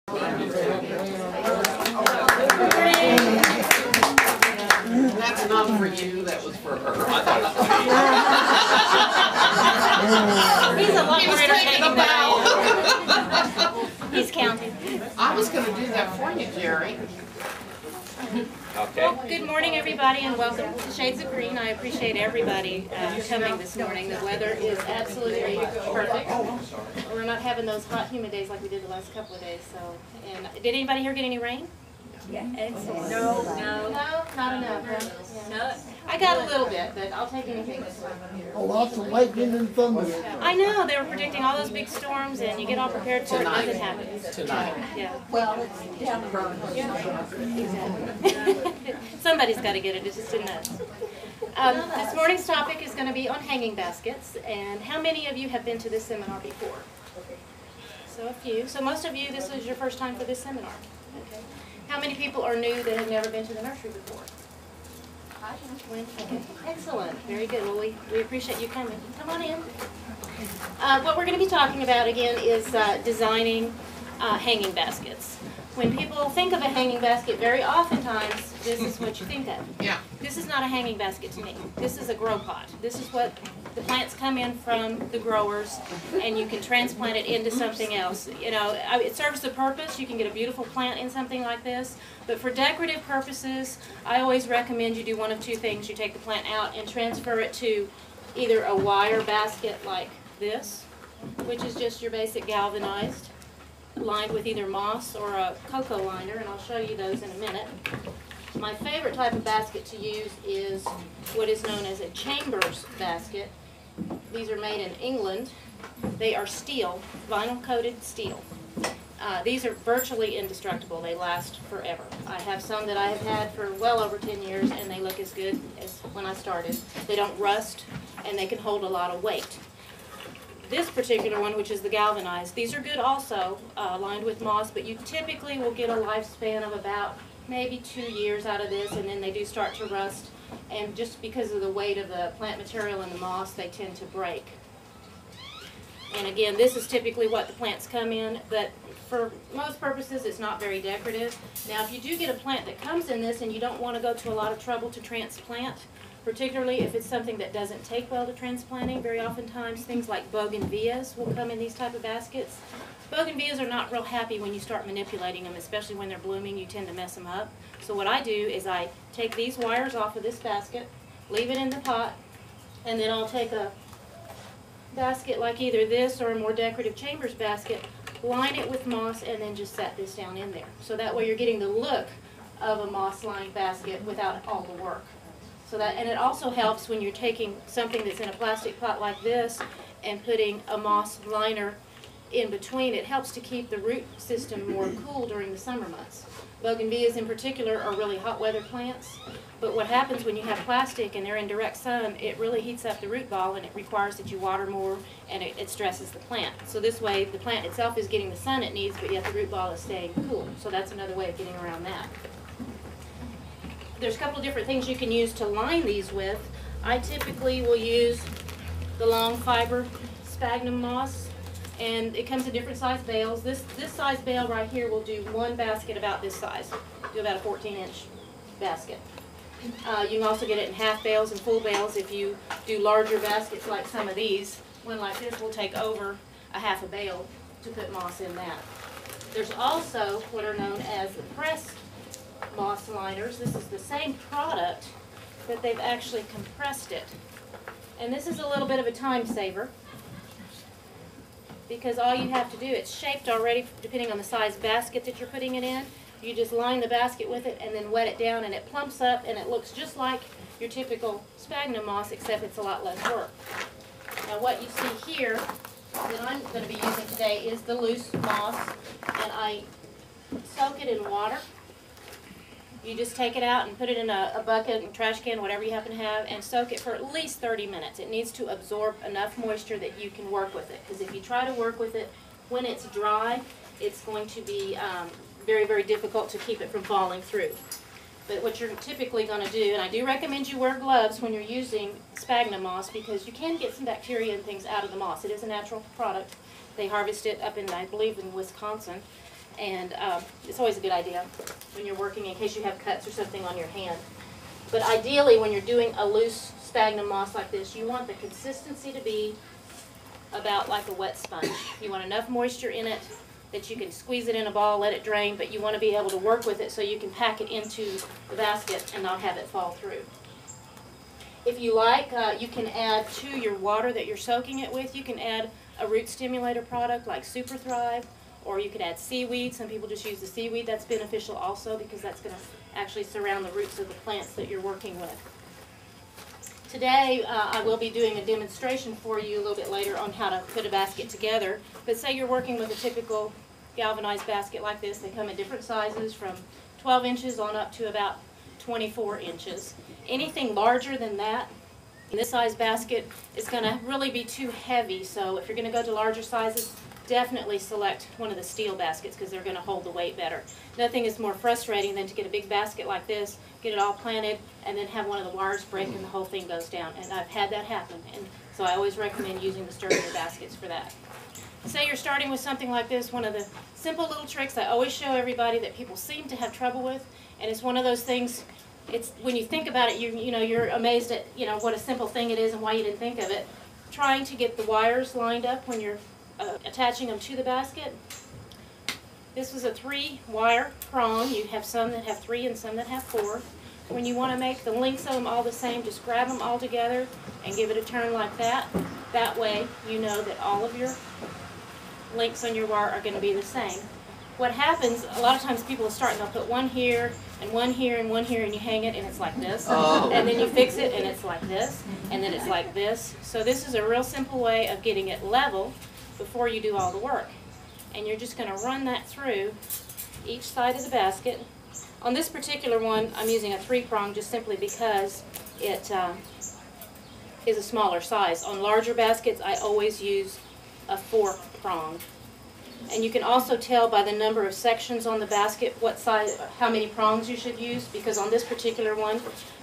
That's not for you, that was for her. He's a lot more entertaining than I am. He's counting. I was going to do that for you, Jerry. Okay. Well, good morning, everybody, and welcome to Shades of Green. I appreciate everybody coming this morning. The weather is absolutely perfect. We're not having those hot, humid days like we did the last couple of days. So, and did anybody here get any rain? Yeah. Excellent. No, not enough. No, I got a little bit, but I'll take anything this time. Lots of lightning and thunder. I know they were predicting all those big storms, and you get all prepared for it, nothing happens. Tonight. Yeah. Well, it's down the road. Exactly. Somebody's got to get it. It's just in us. This morning's topic is going to be on hanging baskets. And how many of you have been to this seminar before? So a few. So most of you, this is your first time for this seminar. Okay. How many people are new that have never been to the nursery before? Okay. Excellent. Very good. Well, we appreciate you coming. Come on in. What we're going to be talking about again is designing hanging baskets. When people think of a hanging basket, very oftentimes this is what you think of. Yeah. This is not a hanging basket to me. This is a grow pot. This is what the plants come in from the growers, and you can transplant it into something else. You know, it serves the purpose. You can get a beautiful plant in something like this. But for decorative purposes, I always recommend you do one of two things. You take the plant out and transfer it to either a wire basket like this, which is just your basic galvanized, lined with either moss or a cocoa liner, and I'll show you those in a minute. My favorite type of basket to use is what is known as a chambers basket. These are made in England. They are steel, vinyl coated steel. These are virtually indestructible. They last forever. I have some that I have had for well over 10 years, and they look as good as when I started. They don't rust, and they can hold a lot of weight. This particular one, which is the galvanized, these are good also, lined with moss, but you typically will get a lifespan of about maybe 2 years out of this, and then they do start to rust, and just because of the weight of the plant material and the moss, they tend to break. And again, this is typically what the plants come in, but for most purposes, it's not very decorative. Now, if you do get a plant that comes in this and you don't want to go to a lot of trouble to transplant, particularly if it's something that doesn't take well to transplanting, very oftentimes things like bougainvilleas will come in these type of baskets. Bougainvilleas are not real happy when you start manipulating them, especially when they're blooming. You tend to mess them up. So what I do is I take these wires off of this basket, leave it in the pot, and then I'll take a basket like either this or a more decorative chambers basket, line it with moss, and then just set this down in there. So that way you're getting the look of a moss-lined basket without all the work. So that, and it also helps when you're taking something that's in a plastic pot like this and putting a moss liner in between. It helps to keep the root system more cool during the summer months. Bougainvilleas in particular are really hot weather plants, but what happens when you have plastic and they're in direct sun, it really heats up the root ball, and it requires that you water more, and it stresses the plant. So this way the plant itself is getting the sun it needs, but yet the root ball is staying cool. So that's another way of getting around that. There's a couple of different things you can use to line these with. I typically will use the long fiber sphagnum moss, and it comes in different size bales. This size bale right here will do one basket about this size, do about a 14-inch basket. You can also get it in half bales and full bales if you do larger baskets like some of these. One like this will take over a half a bale to put moss in that. There's also what are known as pressed moss liners. This is the same product, but they've actually compressed it. And this is a little bit of a time saver, because all you have to do, it's shaped already depending on the size basket that you're putting it in. You just line the basket with it and then wet it down, and it plumps up, and it looks just like your typical sphagnum moss, except it's a lot less work. Now what you see here that I'm going to be using today is the loose moss, and I soak it in water. You just take it out and put it in a bucket, a trash can, whatever you happen to have, and soak it for at least 30 minutes. It needs to absorb enough moisture that you can work with it. Because if you try to work with it when it's dry, it's going to be very, very difficult to keep it from falling through. But what you're typically going to do, and I do recommend you wear gloves when you're using sphagnum moss, because you can get some bacteria and things out of the moss. It is a natural product. They harvest it up in, I believe, in Wisconsin. And it's always a good idea when you're working in case you have cuts or something on your hand. But ideally, when you're doing a loose sphagnum moss like this, you want the consistency to be about like a wet sponge. You want enough moisture in it that you can squeeze it in a ball, let it drain, but you want to be able to work with it so you can pack it into the basket and not have it fall through. If you like, you can add to your water that you're soaking it with, you can add a root stimulator product like Super Thrive, or you could add seaweed. Some people just use the seaweed. That's beneficial also because that's going to actually surround the roots of the plants that you're working with. Today, I will be doing a demonstration for you a little bit later on how to put a basket together. But say you're working with a typical galvanized basket like this. They come in different sizes from 12 inches on up to about 24 inches. Anything larger than that in this size basket is going to really be too heavy. So if you're going to go to larger sizes, definitely select one of the steel baskets because they're going to hold the weight better. Nothing is more frustrating than to get a big basket like this, get it all planted, and then have one of the wires break and the whole thing goes down. And I've had that happen, and so I always recommend using the sturdier baskets for that. Say you're starting with something like this, one of the simple little tricks I always show everybody that people seem to have trouble with, and it's one of those things, it's when you think about it, you're amazed at what a simple thing it is and why you didn't think of it. Trying to get the wires lined up when you're attaching them to the basket. This was a 3-wire prong. You have some that have 3 and some that have 4. When you want to make the lengths of them all the same, just grab them all together and give it a turn like that. That way you know that all of your lengths on your wire are going to be the same. What happens, a lot of times people will start and they'll put one here and one here and one here and you hang it and it's like this. Oh. And then you fix it and it's like this and then it's like this. So this is a real simple way of getting it level before you do all the work. And you're just going to run that through each side of the basket. On this particular one, I'm using a 3-prong just simply because it is a smaller size. On larger baskets, I always use a 4-prong. And you can also tell by the number of sections on the basket what size, how many prongs you should use, because on this particular one,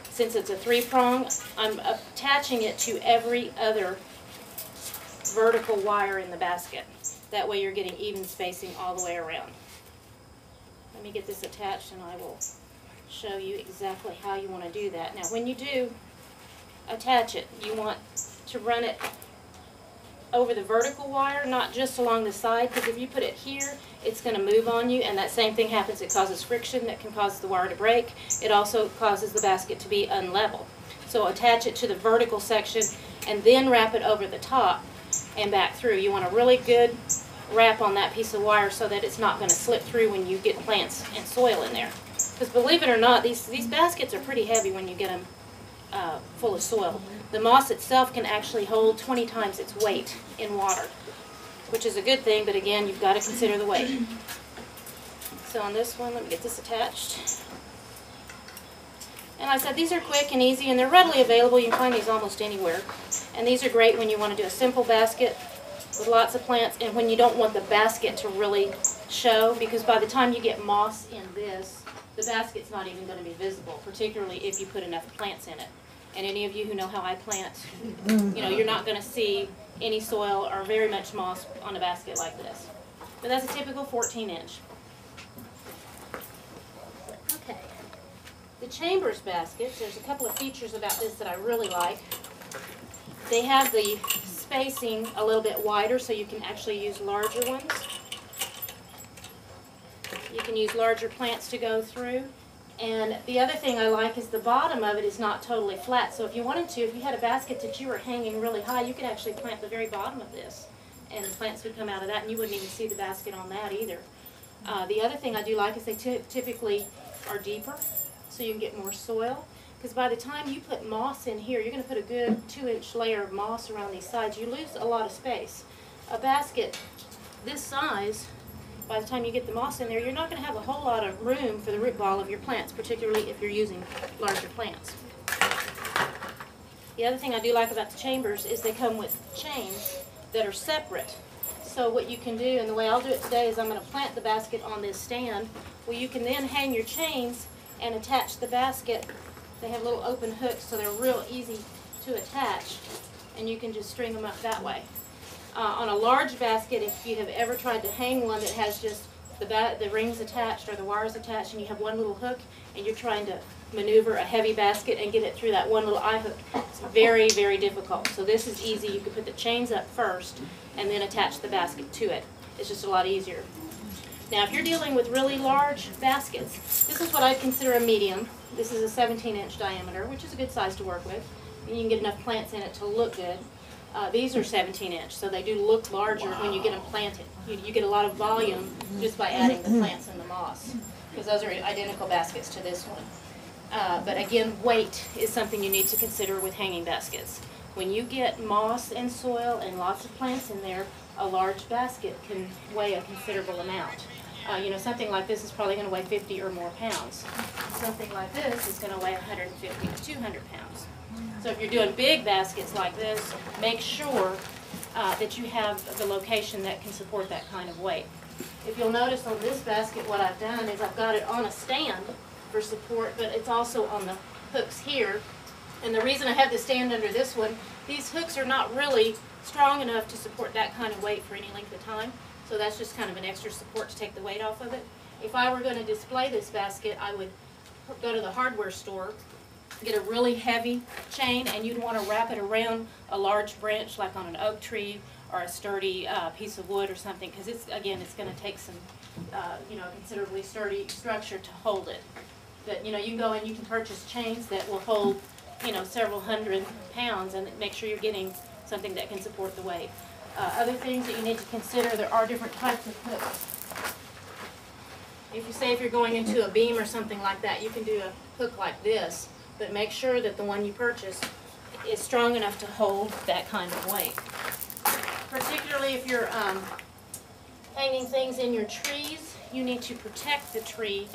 since it's a 3-prong, I'm attaching it to every other vertical wire in the basket. That way you're getting even spacing all the way around. Let me get this attached and I will show you exactly how you want to do that. Now when you do attach it, you want to run it over the vertical wire, not just along the side, because if you put it here, it's going to move on you, and that same thing happens. It causes friction that can cause the wire to break. It also causes the basket to be unlevel. So attach it to the vertical section and then wrap it over the top and back through. You want a really good wrap on that piece of wire so that it's not going to slip through when you get plants and soil in there. Because believe it or not, these baskets are pretty heavy when you get them full of soil. The moss itself can actually hold 20 times its weight in water, which is a good thing, but again, you've got to consider the weight. So on this one, let me get this attached. And like I said, these are quick and easy, and they're readily available. You can find these almost anywhere. And these are great when you want to do a simple basket with lots of plants, and when you don't want the basket to really show, because by the time you get moss in this, the basket's not even going to be visible, particularly if you put enough plants in it. And any of you who know how I plant, you're not going to see any soil or very much moss on a basket like this. But that's a typical 14-inch. Okay. The chambers baskets, there's a couple of features about this that I really like. They have the spacing a little bit wider, so you can actually use larger ones. You can use larger plants to go through. And the other thing I like is the bottom of it is not totally flat. So if you wanted to, if you had a basket that you were hanging really high, you could actually plant the very bottom of this. And the plants would come out of that, and you wouldn't even see the basket on that either. The other thing I do like is they typically are deeper, so you can get more soil. Because by the time you put moss in here, you're going to put a good 2-inch layer of moss around these sides. You lose a lot of space. A basket this size, by the time you get the moss in there, you're not going to have a whole lot of room for the root ball of your plants, particularly if you're using larger plants. The other thing I do like about the chambers is they come with chains that are separate. So what you can do, and the way I'll do it today, is I'm going to plant the basket on this stand. Well, you can then hang your chains and attach the basket. They have little open hooks, so they're real easy to attach, and you can just string them up that way. On a large basket, if you have ever tried to hang one that has just the rings attached or the wires attached, and you have one little hook, and you're trying to maneuver a heavy basket and get it through that one little eye hook. It's very, very difficult. So this is easy. You can put the chains up first and then attach the basket to it. It's just a lot easier. Now, if you're dealing with really large baskets, this is what I consider a medium. This is a 17-inch diameter, which is a good size to work with. And you can get enough plants in it to look good. These are 17-inch, so they do look larger when you get them planted. You get a lot of volume just by adding the plants and the moss, because those are identical baskets to this one. But again, weight is something you need to consider with hanging baskets. When you get moss and soil and lots of plants in there, a large basket can weigh a considerable amount. You know, something like this is probably going to weigh 50 or more pounds. Something like this is going to weigh 150 to 200 pounds. So if you're doing big baskets like this, make sure that you have the location that can support that kind of weight. If you'll notice on this basket, what I've done is I've got it on a stand for support, but it's also on the hooks here. And the reason I have the stand under this one, these hooks are not really strong enough to support that kind of weight for any length of time. So that's just kind of an extra support to take the weight off of it. If I were going to display this basket, I would go to the hardware store, get a really heavy chain, and you'd want to wrap it around a large branch like on an oak tree or a sturdy piece of wood or something, because it's going to take some you know, considerably sturdy structure to hold it. But you know, you can go and you can purchase chains that will hold, you know, several hundred pounds, and make sure you're getting something that can support the weight. Other things that you need to consider, there are different types of hooks. If you're going into a beam or something like that, you can do a hook like this, but make sure that the one you purchase is strong enough to hold that kind of weight. Particularly if you're hanging things in your trees, you need to protect the tree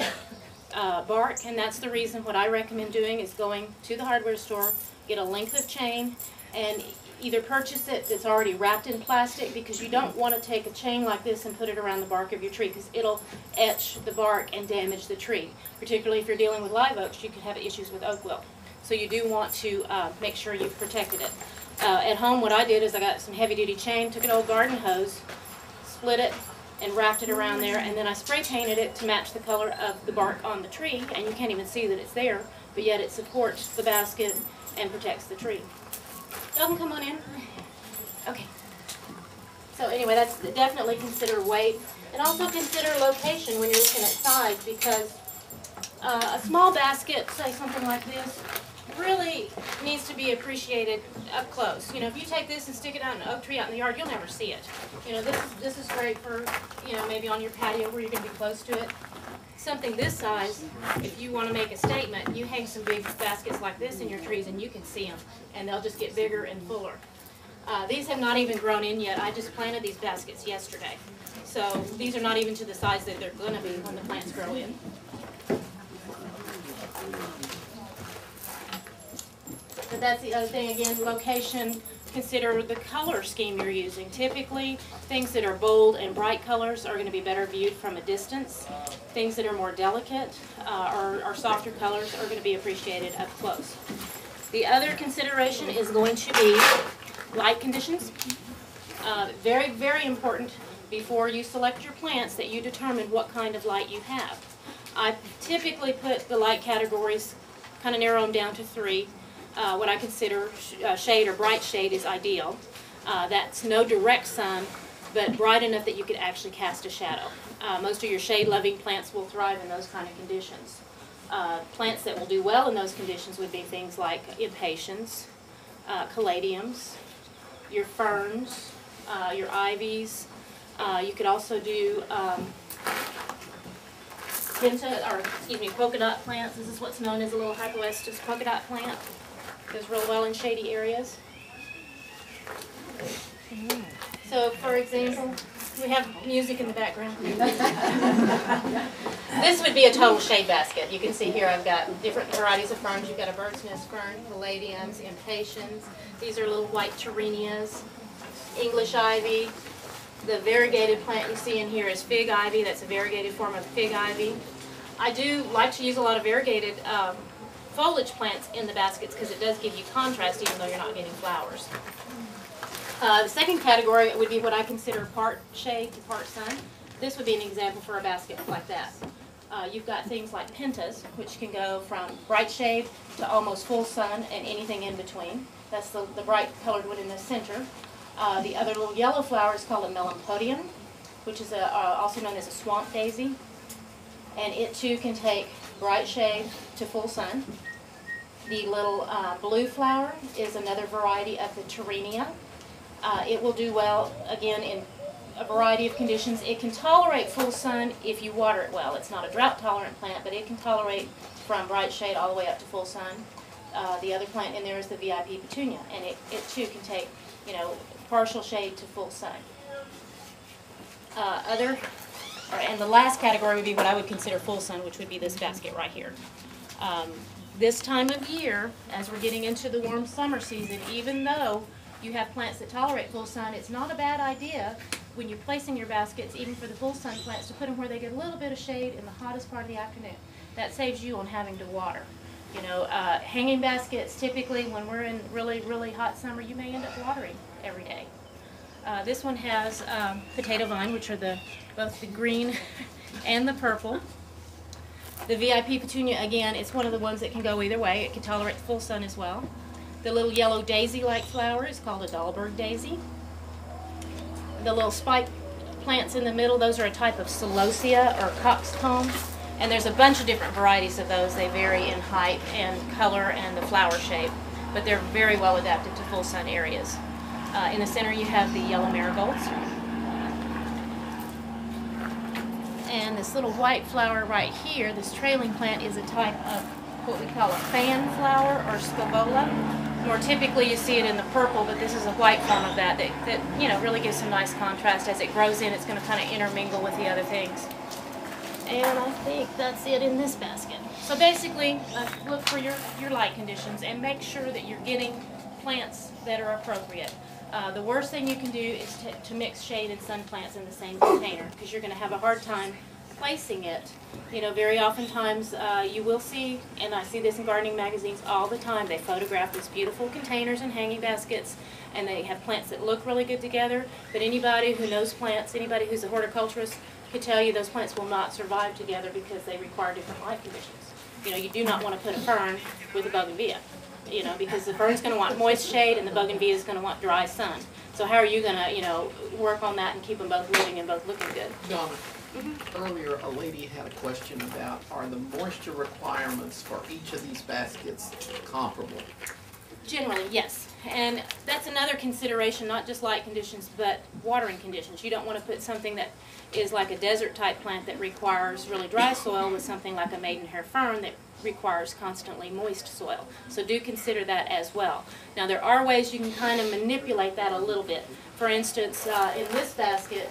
bark, and that's the reason what I recommend doing is going to the hardware store, get a length of chain, and either purchase it that's already wrapped in plastic, because you don't want to take a chain like this and put it around the bark of your tree, because it'll etch the bark and damage the tree. Particularly if you're dealing with live oaks, you could have issues with oak wilt. So you do want to make sure you've protected it. At home, what I did is I got some heavy-duty chain, took an old garden hose, split it, and wrapped it around there, and then I spray painted it to match the color of the bark on the tree, and you can't even see that it's there, but yet it supports the basket and protects the tree. Y'all can come on in. Okay. So anyway, that's definitely consider weight, and also consider location when you're looking at size, because a small basket, say something like this, really needs to be appreciated up close. You know, if you take this and stick it out in an oak tree out in the yard, you'll never see it. You know, this is great for, you know, maybe on your patio where you're going to be close to it. Something this size, if you want to make a statement, you hang some big baskets like this in your trees and you can see them, and they'll just get bigger and fuller. These have not even grown in yet. I just planted these baskets yesterday. So these are not even to the size that they're going to be when the plants grow in. But that's the other thing, again, location. Consider the color scheme you're using. Typically, things that are bold and bright colors are going to be better viewed from a distance. Things that are more delicate or softer colors are going to be appreciated up close. The other consideration is going to be light conditions. Very, very important before you select your plants that you determine what kind of light you have. I typically put the light categories, kind of narrow them down to 3. What I consider shade or bright shade is ideal. That's no direct sun, but bright enough that you could actually cast a shadow. Most of your shade-loving plants will thrive in those kind of conditions. Plants that will do well in those conditions would be things like impatiens, caladiums, your ferns, your ivies. You could also do polka dot plants. This is what's known as a little hypoestus polka dot plant. Goes real well in shady areas. So, for example, we have music in the background. This would be a total shade basket. You can see here I've got different varieties of ferns. You've got a bird's nest fern, caladiums, impatiens. These are little white terenias, English ivy. The variegated plant you see in here is fig ivy. That's a variegated form of fig ivy. I do like to use a lot of variegated foliage plants in the baskets because it does give you contrast even though you're not getting flowers. The second category would be what I consider part shade to part sun. this would be an example for a basket like that. You've got things like pentas, which can go from bright shade to almost full sun and anything in between. That's the bright colored one in the center. The other little yellow flower is called a melampodium, which is also known as a swamp daisy. And it too can take bright shade to full sun. The little blue flower is another variety of the Terrenia. It will do well, again, in a variety of conditions. It can tolerate full sun if you water it well. It's not a drought-tolerant plant, but it can tolerate from bright shade all the way up to full sun. The other plant in there is the VIP petunia, and it too can take, partial shade to full sun. And the last category would be what I would consider full sun, which would be this basket right here. This time of year, as we're getting into the warm summer season, even though you have plants that tolerate full sun, it's not a bad idea when you're placing your baskets, even for the full sun plants, to put them where they get a little bit of shade in the hottest part of the afternoon. That saves you on having to water. Hanging baskets, typically when we're in really, really hot summer, you may end up watering every day. This one has potato vine, which are both the green and the purple. The VIP petunia, again, it's one of the ones that can go either way. It can tolerate the full sun as well. The little yellow daisy-like flower is called a Dahlberg daisy. The little spike plants in the middle, those are a type of celosia or coxcomb. And there's a bunch of different varieties of those. They vary in height and color and the flower shape, but they're very well adapted to full sun areas. In the center you have the yellow marigolds. And this little white flower right here, this trailing plant, is a type of what we call a fan flower or scabola. More typically you see it in the purple, but this is a white form of that really gives some nice contrast. As it grows in, it's going to kind of intermingle with the other things. And I think that's it in this basket. So basically, look for your light conditions and make sure that you're getting plants that are appropriate. The worst thing you can do is to mix shade and sun plants in the same container, because you're going to have a hard time placing it. Very oftentimes you will see, and I see this in gardening magazines all the time, they photograph these beautiful containers and hanging baskets, and they have plants that look really good together, but anybody who knows plants, anybody who's a horticulturist, could tell you those plants will not survive together because they require different light conditions. You do not want to put a fern with a bougainvillea, because the fern's going to want moist shade and the bougainvillea is going to want dry sun. So how are you going to, work on that and keep them both living and both looking good? Donna, earlier a lady had a question about, are the moisture requirements for each of these baskets comparable? Generally, yes. And that's another consideration, not just light conditions, but watering conditions. You don't want to put something that is like a desert type plant that requires really dry soil with something like a maidenhair fern that requires constantly moist soil. So do consider that as well. Now there are ways you can kind of manipulate that a little bit. For instance, in this basket,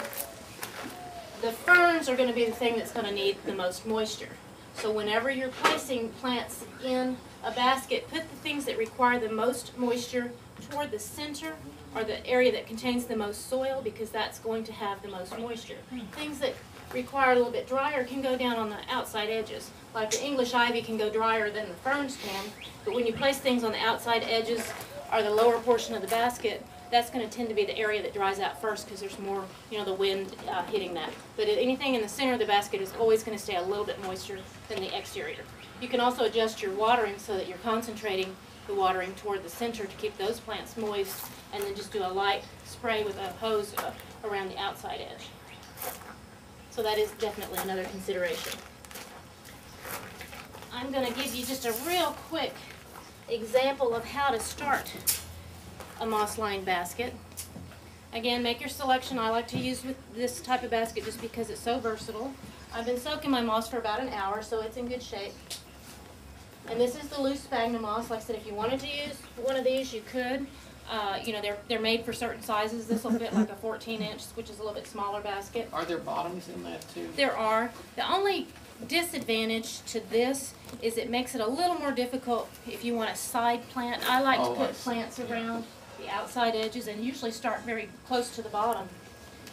the ferns are going to be the thing that's going to need the most moisture. So whenever you're placing plants in a basket, put the things that require the most moisture toward the center or the area that contains the most soil, because that's going to have the most moisture. Things that require a little bit drier can go down on the outside edges. Like the English ivy can go drier than the ferns can, but when you place things on the outside edges or the lower portion of the basket, that's going to tend to be the area that dries out first because there's more, the wind hitting that. But anything in the center of the basket is always going to stay a little bit moister than the exterior. You can also adjust your watering so that you're concentrating the watering toward the center to keep those plants moist, and then just do a light spray with a hose around the outside edge. So that is definitely another consideration. I'm going to give you just a real quick example of how to start a moss-lined basket. Again, make your selection. I like to use with this type of basket just because it's so versatile. I've been soaking my moss for about an hour, so it's in good shape. And this is the loose sphagnum moss. Like I said, if you wanted to use one of these, you could. They're made for certain sizes. This will fit like a 14-inch, which is a little bit smaller basket. Are there bottoms in that too? There are. The only disadvantage to this is it makes it a little more difficult if you want a side plant. I like to put plants around the outside edges and usually start very close to the bottom.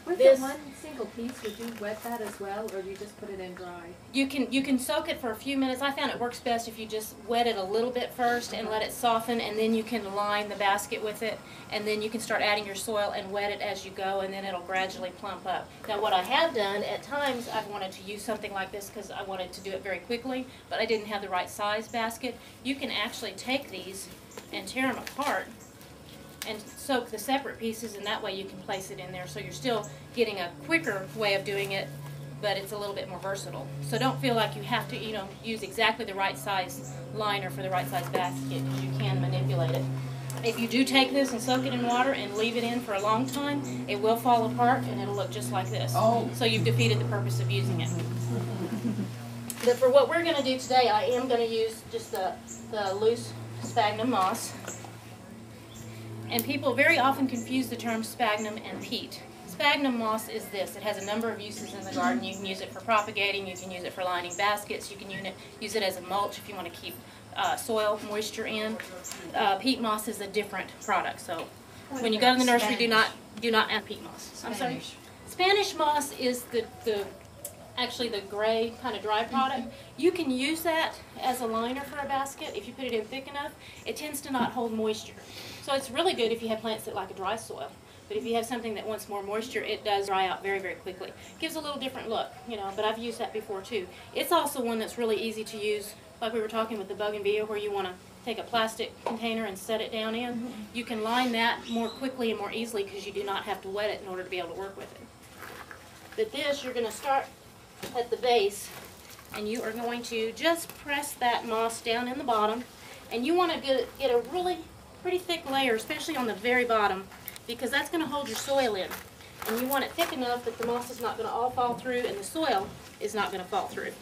With This- the one single piece, would you wet that as well, or do you just put it in dry? You can soak it for a few minutes. I found it works best if you just wet it a little bit first and let it soften, and then you can line the basket with it, and then you can start adding your soil and wet it as you go, and then it'll gradually plump up. Now what I have done, at times I've wanted to use something like this because I wanted to do it very quickly, but I didn't have the right size basket. You can actually take these and tear them apart and soak the separate pieces, and that way you can place it in there. So you're still getting a quicker way of doing it, but it's a little bit more versatile. So don't feel like you have to, use exactly the right size liner for the right size basket, because you can manipulate it. If you do take this and soak it in water and leave it in for a long time, it will fall apart and it'll look just like this. Oh. So you've defeated the purpose of using it. But for what we're going to do today, I am going to use just the loose sphagnum moss. And people very often confuse the terms sphagnum and peat. Sphagnum moss is this. It has a number of uses in the garden. You can use it for propagating, you can use it for lining baskets, you can use it as a mulch if you want to keep soil moisture in. Peat moss is a different product. So when you go to the nursery, do not add peat moss. I'm sorry. Spanish moss is actually the gray kind of dry product. You can use that as a liner for a basket if you put it in thick enough. It tends to not hold moisture. So it's really good if you have plants that like a dry soil. But if you have something that wants more moisture, it does dry out very, very quickly. Gives a little different look, but I've used that before too. It's also one that's really easy to use, like we were talking with the bougainvillea, where you want to take a plastic container and set it down in. You can line that more quickly and more easily because you do not have to wet it in order to be able to work with it. But this, you're going to start at the base, and you are going to just press that moss down in the bottom, and you want to get a really pretty thick layer, especially on the very bottom, because that's going to hold your soil in. And you want it thick enough that the moss is not going to all fall through and the soil is not going to fall through.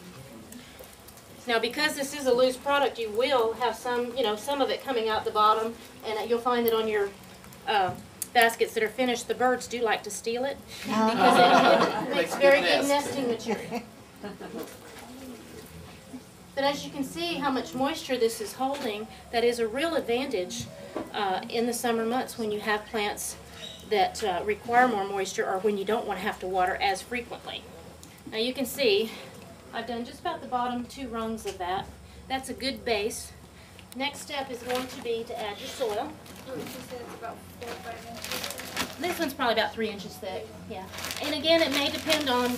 Now, because this is a loose product, you will have some of it coming out the bottom, and you'll find that on your baskets that are finished, the birds do like to steal it because it makes very good nesting material. But as you can see how much moisture this is holding, that is a real advantage in the summer months when you have plants that require more moisture, or when you don't want to have to water as frequently. Now you can see I've done just about the bottom 2 rungs of that. That's a good base. Next step is going to be to add your soil. You said it's about 4 or 5 inches. This one's probably about 3 inches thick, yeah. And again, it may depend on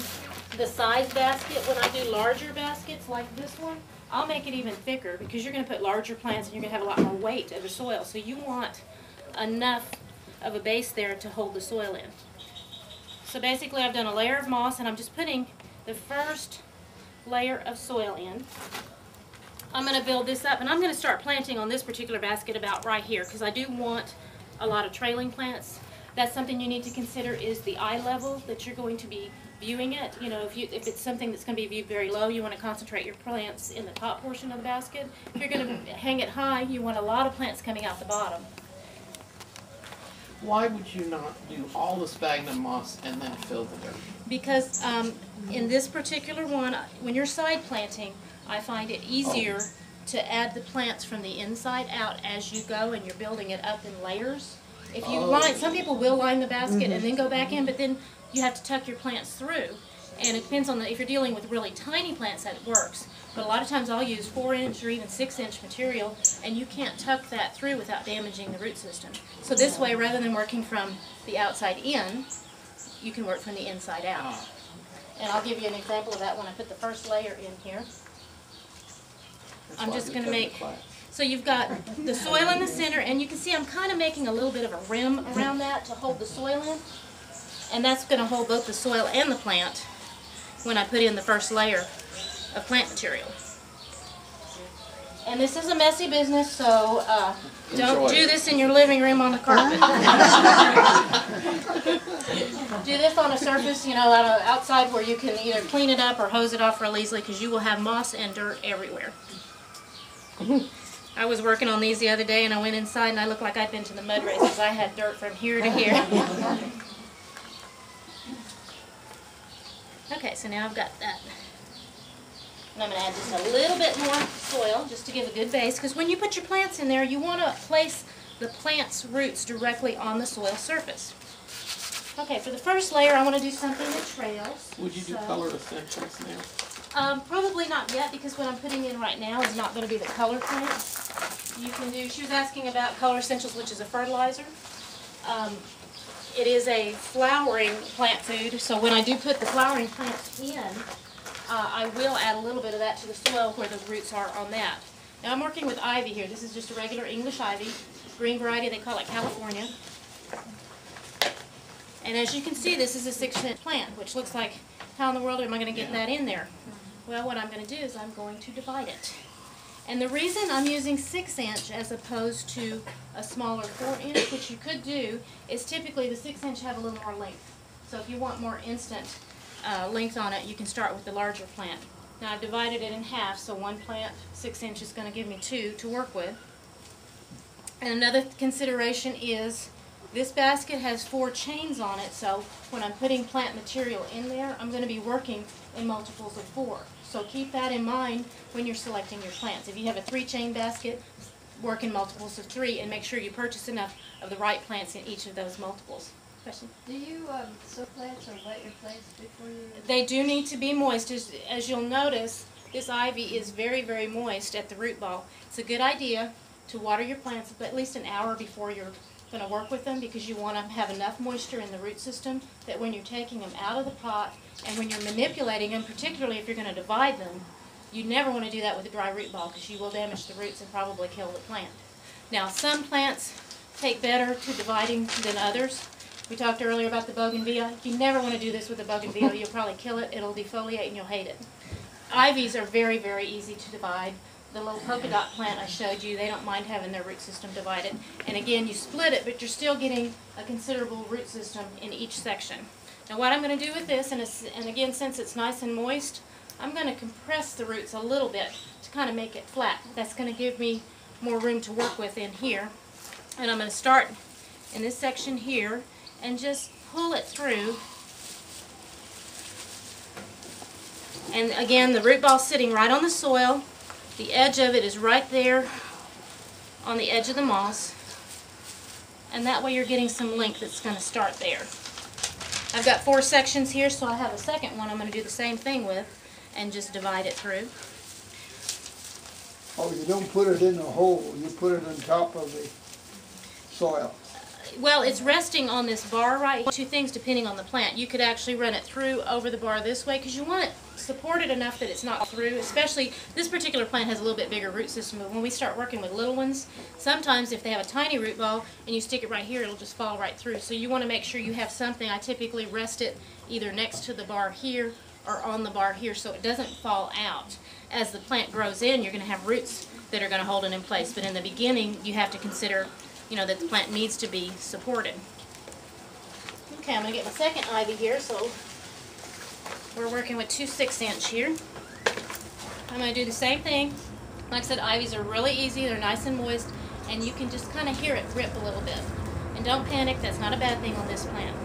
the size basket. When I do larger baskets like this one, I'll make it even thicker because you're going to put larger plants and you're going to have a lot more weight of the soil. So you want enough of a base there to hold the soil in. So basically I've done a layer of moss, and I'm just putting the first layer of soil in. I'm going to build this up, and I'm going to start planting on this particular basket about right here because I do want a lot of trailing plants. That's something you need to consider, is the eye level that you're going to be viewing it. If it's something that's going to be viewed very low, you want to concentrate your plants in the top portion of the basket. If you're going to hang it high, you want a lot of plants coming out the bottom. Why would you not do all the sphagnum moss and then fill the dirt? Because in this particular one, when you're side planting, I find it easier to add the plants from the inside out as you go, and you're building it up in layers. If you line, some people will line the basket and then go back in, but then you have to tuck your plants through. And it depends on if you're dealing with really tiny plants, that works. But a lot of times I'll use 4-inch or even 6-inch material, and you can't tuck that through without damaging the root system. So this way, rather than working from the outside in, you can work from the inside out. And I'll give you an example of that when I put the first layer in here. I'm just going to make, so you've got the soil in the center, and you can see I'm kind of making a little bit of a rim around that to hold the soil in. And that's going to hold both the soil and the plant when I put in the first layer of plant material. And this is a messy business, so don't do this in your living room on the carpet. Do this on a surface, outside where you can either clean it up or hose it off real easily, because you will have moss and dirt everywhere. I was working on these the other day, and I went inside and I looked like I'd been to the mud races. I had dirt from here to here. Okay, so now I've got that. And I'm going to add just a little bit more soil just to give a good base, because when you put your plants in there, you want to place the plant's roots directly on the soil surface. Okay, for the first layer, I want to do something that trails. Would you do So, color essentials now? Probably not yet, because what I'm putting in right now is not going to be the color plant. You can do, she was asking about color essentials, which is a fertilizer. It is a flowering plant food, so when I do put the flowering plants in, I will add a little bit of that to the soil where the roots are on that. Now I'm working with ivy here. This is just a regular English ivy, green variety, they call it California. And as you can see, this is a 6-inch plant, which looks like, how in the world am I going to get that in there? Well, what I'm going to do is I'm going to divide it. And the reason I'm using 6-inch as opposed to a smaller 4-inch, which you could do, is typically the 6-inch have a little more length. So if you want more instant length on it, you can start with the larger plant. Now I've divided it in half, so one plant, 6-inch, is going to give me 2 to work with. And another consideration is this basket has 4 chains on it, so when I'm putting plant material in there, I'm going to be working in multiples of 4. So keep that in mind when you're selecting your plants. If you have a 3-chain basket, work in multiples of 3 and make sure you purchase enough of the right plants in each of those multiples. Question? Do you soak plants or wet your plants before you? They do need to be moist. As you'll notice, this ivy is very, very moist at the root ball. It's a good idea to water your plants at least an hour before you're going to work with them, because you want to have enough moisture in the root system that when you're taking them out of the pot and when you're manipulating them, particularly if you're going to divide them, you never want to do that with a dry root ball, because you will damage the roots and probably kill the plant. Now, some plants take better to dividing than others. We talked earlier about the bougainvillea. You never want to do this with the bougainvillea. You'll probably kill it. It'll defoliate and you'll hate it. Ivies are very, very easy to divide. The little polka dot plant I showed you, they don't mind having their root system divided. And again, you split it, but you're still getting a considerable root system in each section. Now what I'm going to do with this, and again, since it's nice and moist, I'm going to compress the roots a little bit to kind of make it flat. That's going to give me more room to work with in here. And I'm going to start in this section here and just pull it through. And again, the root ball's sitting right on the soil. The edge of it is right there on the edge of the moss. And that way you're getting some length that's going to start there. I've got 4 sections here, so I have a second one I'm going to do the same thing with and just divide it through. Oh, you don't put it in the hole, you put it on top of the soil. Well, it's resting on this bar right here. 2 things depending on the plant. You could actually run it through over the bar this way, because you want it supported enough that it's not through. Especially, this particular plant has a little bit bigger root system, but when we start working with little ones, sometimes if they have a tiny root ball and you stick it right here, it'll just fall right through. So you want to make sure you have something. I typically rest it either next to the bar here or on the bar here so it doesn't fall out. As the plant grows in, you're going to have roots that are going to hold it in place, but in the beginning you have to consider, you know, that the plant needs to be supported. Okay, I'm going to get my second ivy here, so we're working with 2 6-inch here. I'm going to do the same thing. Like I said, ivies are really easy, they're nice and moist, and you can just kind of hear it rip a little bit. And don't panic, that's not a bad thing on this plant.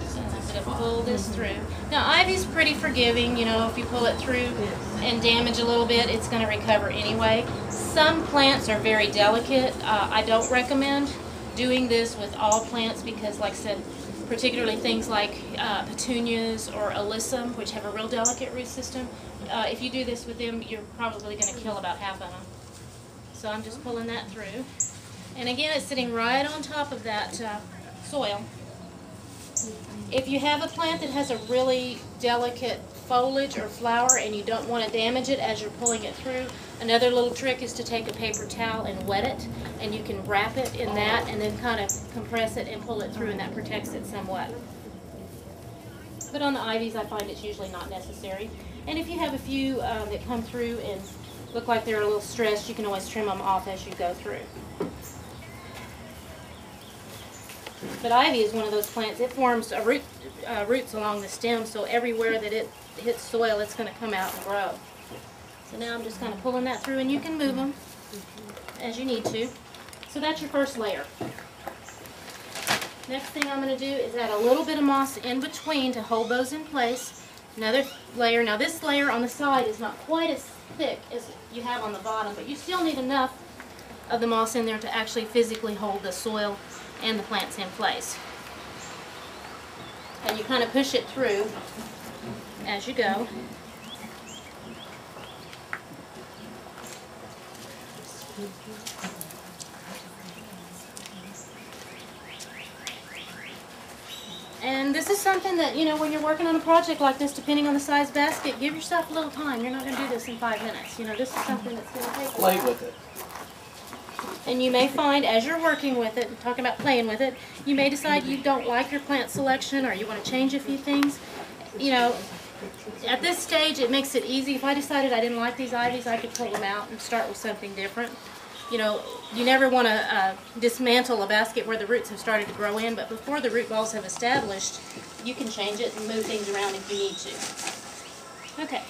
So I'm going to pull this through. Now, ivy's pretty forgiving, you know, if you pull it through and damage a little bit, it's going to recover anyway. Some plants are very delicate. I don't recommend doing this with all plants because, like I said, particularly things like petunias or alyssum, which have a real delicate root system, if you do this with them, you're probably going to kill about half of them. So I'm just pulling that through. And again, it's sitting right on top of that soil. If you have a plant that has a really delicate foliage or flower and you don't want to damage it as you're pulling it through, another little trick is to take a paper towel and wet it, and you can wrap it in that and then kind of compress it and pull it through, and that protects it somewhat. But on the ivies, I find it's usually not necessary. And if you have a few that come through and look like they're a little stressed, you can always trim them off as you go through. But ivy is one of those plants, it forms roots along the stem, so everywhere that it hits soil, it's going to come out and grow. So now I'm just kind of pulling that through, and you can move them as you need to. So that's your first layer. Next thing I'm going to do is add a little bit of moss in between to hold those in place. Another layer. Now this layer on the side is not quite as thick as you have on the bottom, but you still need enough of the moss in there to actually physically hold the soil and the plant's in place. And you kind of push it through as you go. And this is something that, you know, when you're working on a project like this, depending on the size basket, give yourself a little time. You're not going to do this in 5 minutes. You know, this is something that's going to take a Play while. with it. And you may find, as you're working with it, and talking about playing with it, you may decide you don't like your plant selection or you want to change a few things. You know, at this stage, it makes it easy. If I decided I didn't like these ivies, I could pull them out and start with something different. You know, you never want to dismantle a basket where the roots have started to grow in, but before the root balls have established, you can change it and move things around if you need to. Okay.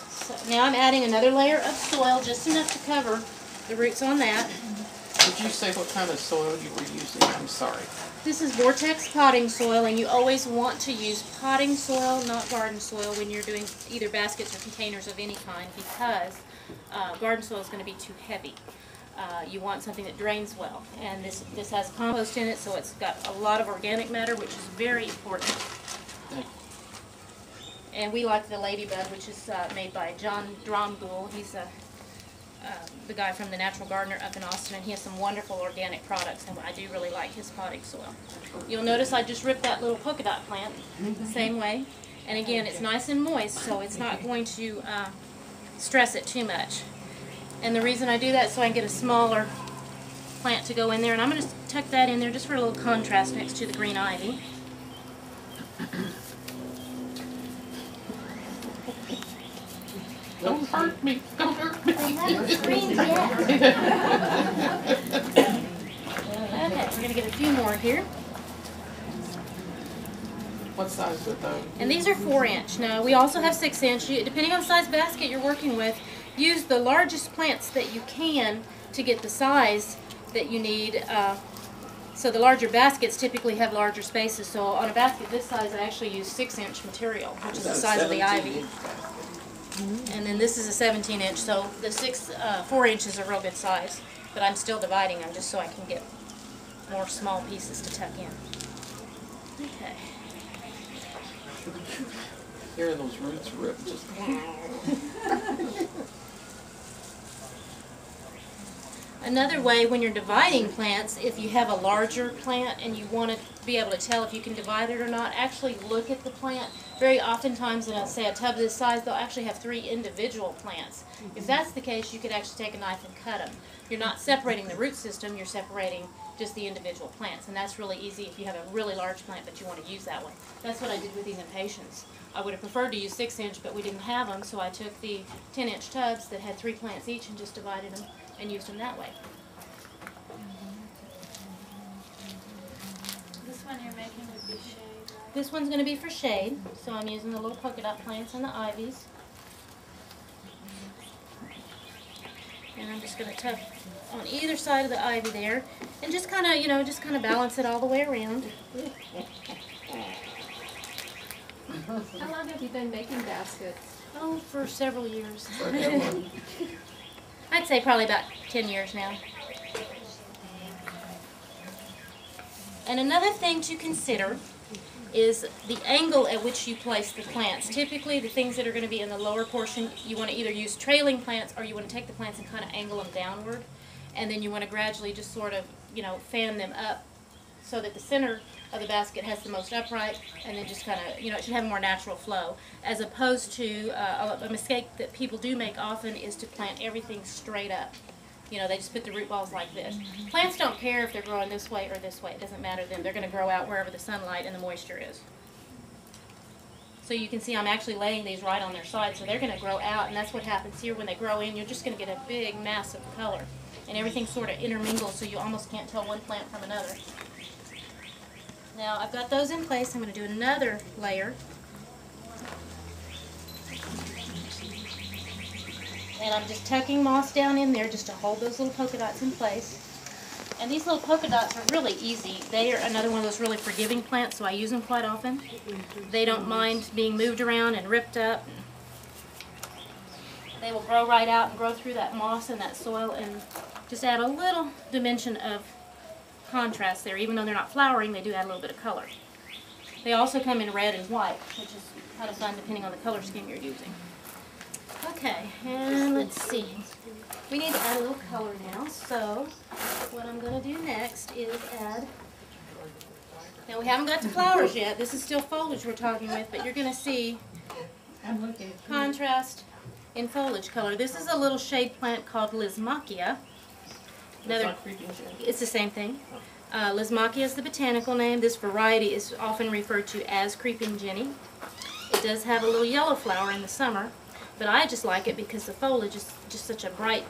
So now I'm adding another layer of soil, just enough to cover the roots on that. Did you say what kind of soil you were using? I'm sorry. This is Vortex potting soil, and you always want to use potting soil, not garden soil, when you're doing either baskets or containers of any kind, because garden soil is going to be too heavy. You want something that drains well, and this has compost in it, so it's got a lot of organic matter, which is very important. Thank you. And we like the Ladybug, which is made by John Dromgoole. He's the guy from the Natural Gardener up in Austin, and he has some wonderful organic products, and I do really like his potting soil. You'll notice I just ripped that little polka dot plant the same way, and again, it's nice and moist, so it's not going to stress it too much. And the reason I do that is so I can get a smaller plant to go in there, and I'm going to tuck that in there just for a little contrast next to the green ivy. Don't hurt me. Don't hurt me. We haven't screamed yet. Okay, we're going to get a few more here. What size are those? And these are 4-inch. Now, we also have 6-inch. Depending on the size basket you're working with, use the largest plants that you can to get the size that you need. So the larger baskets typically have larger spaces. So on a basket this size, I actually use 6-inch material, which is the size of the ivy. And then this is a 17-inch, so the 4 inch is a real good size. But I'm still dividing them just so I can get more small pieces to tuck in. Okay. Hearing those roots rip just. Another way when you're dividing plants, if you have a larger plant and you want to be able to tell if you can divide it or not, actually look at the plant. Very oftentimes in, say, a tub this size, they'll actually have 3 individual plants. If that's the case, you could actually take a knife and cut them. You're not separating the root system, you're separating just the individual plants. And that's really easy if you have a really large plant but you want to use that one. That's what I did with these impatiens. I would have preferred to use 6-inch, but we didn't have them, so I took the 10-inch tubs that had 3 plants each and just divided them and used them that way. This one you're making would be shade, right? This one's going to be for shade, so I'm using the little polka dot plants and the ivies. And I'm just going to tuck on either side of the ivy there, and just kind of, just kind of balance it all the way around. How long have you been making baskets? Oh, for several years. I'd say probably about 10 years now. And another thing to consider is the angle at which you place the plants. Typically, the things that are going to be in the lower portion, you want to either use trailing plants or you want to take the plants and kind of angle them downward. And then you want to gradually just sort of, fan them up so that the center of the basket has the most upright, and then just kind of, it should have a more natural flow. As opposed to a mistake that people do make often is to plant everything straight up. They just put the root balls like this. Plants don't care if they're growing this way or this way. It doesn't matter to them. They're going to grow out wherever the sunlight and the moisture is. So you can see I'm actually laying these right on their side, so they're going to grow out, and that's what happens here. When they grow in, you're just going to get a big mass of color. And everything sort of intermingles, so you almost can't tell one plant from another. Now I've got those in place. I'm going to do another layer. And I'm just tucking moss down in there just to hold those little polka dots in place. And these little polka dots are really easy. They are another one of those really forgiving plants, so I use them quite often. They don't mind being moved around and ripped up. They will grow right out and grow through that moss and that soil and just add a little dimension of contrast there. Even though they're not flowering, they do add a little bit of color. They also come in red and white, which is kind of fun depending on the color scheme you're using. Okay, and let's see. We need to add a little color now, so what I'm going to do next is add, now we haven't got to flowers yet, this is still foliage we're talking with, but you're going to see contrast in foliage color. This is a little shade plant called Lismachia. It's the same thing. Lismachia is the botanical name. This variety is often referred to as creeping Jenny. It does have a little yellow flower in the summer, but I just like it because the foliage is just such a bright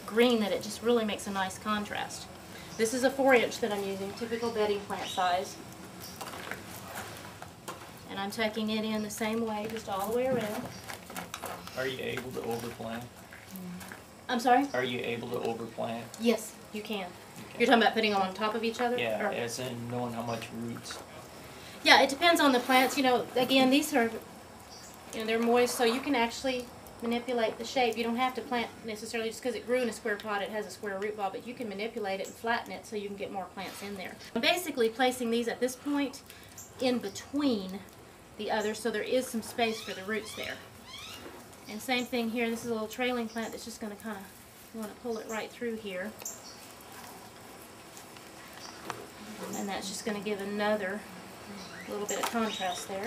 green that it just really makes a nice contrast. This is a 4-inch that I'm using, typical bedding plant size. And I'm tucking it in the same way, just all the way around. Are you able to overplant? I'm sorry? Are you able to overplant? Yes, you can. You're talking about putting them on top of each other? Yeah, Or- as in knowing how much roots. Yeah, it depends on the plants. You know, again, these are, you know, they're moist, so you can actually manipulate the shape. You don't have to plant necessarily just because it grew in a square pot, it has a square root ball, but you can manipulate it and flatten it so you can get more plants in there. I'm basically placing these at this point in between the others, so there is some space for the roots there. And same thing here, this is a little trailing plant that's just going to kind of, you want to pull it right through here. And that's just going to give another little bit of contrast there.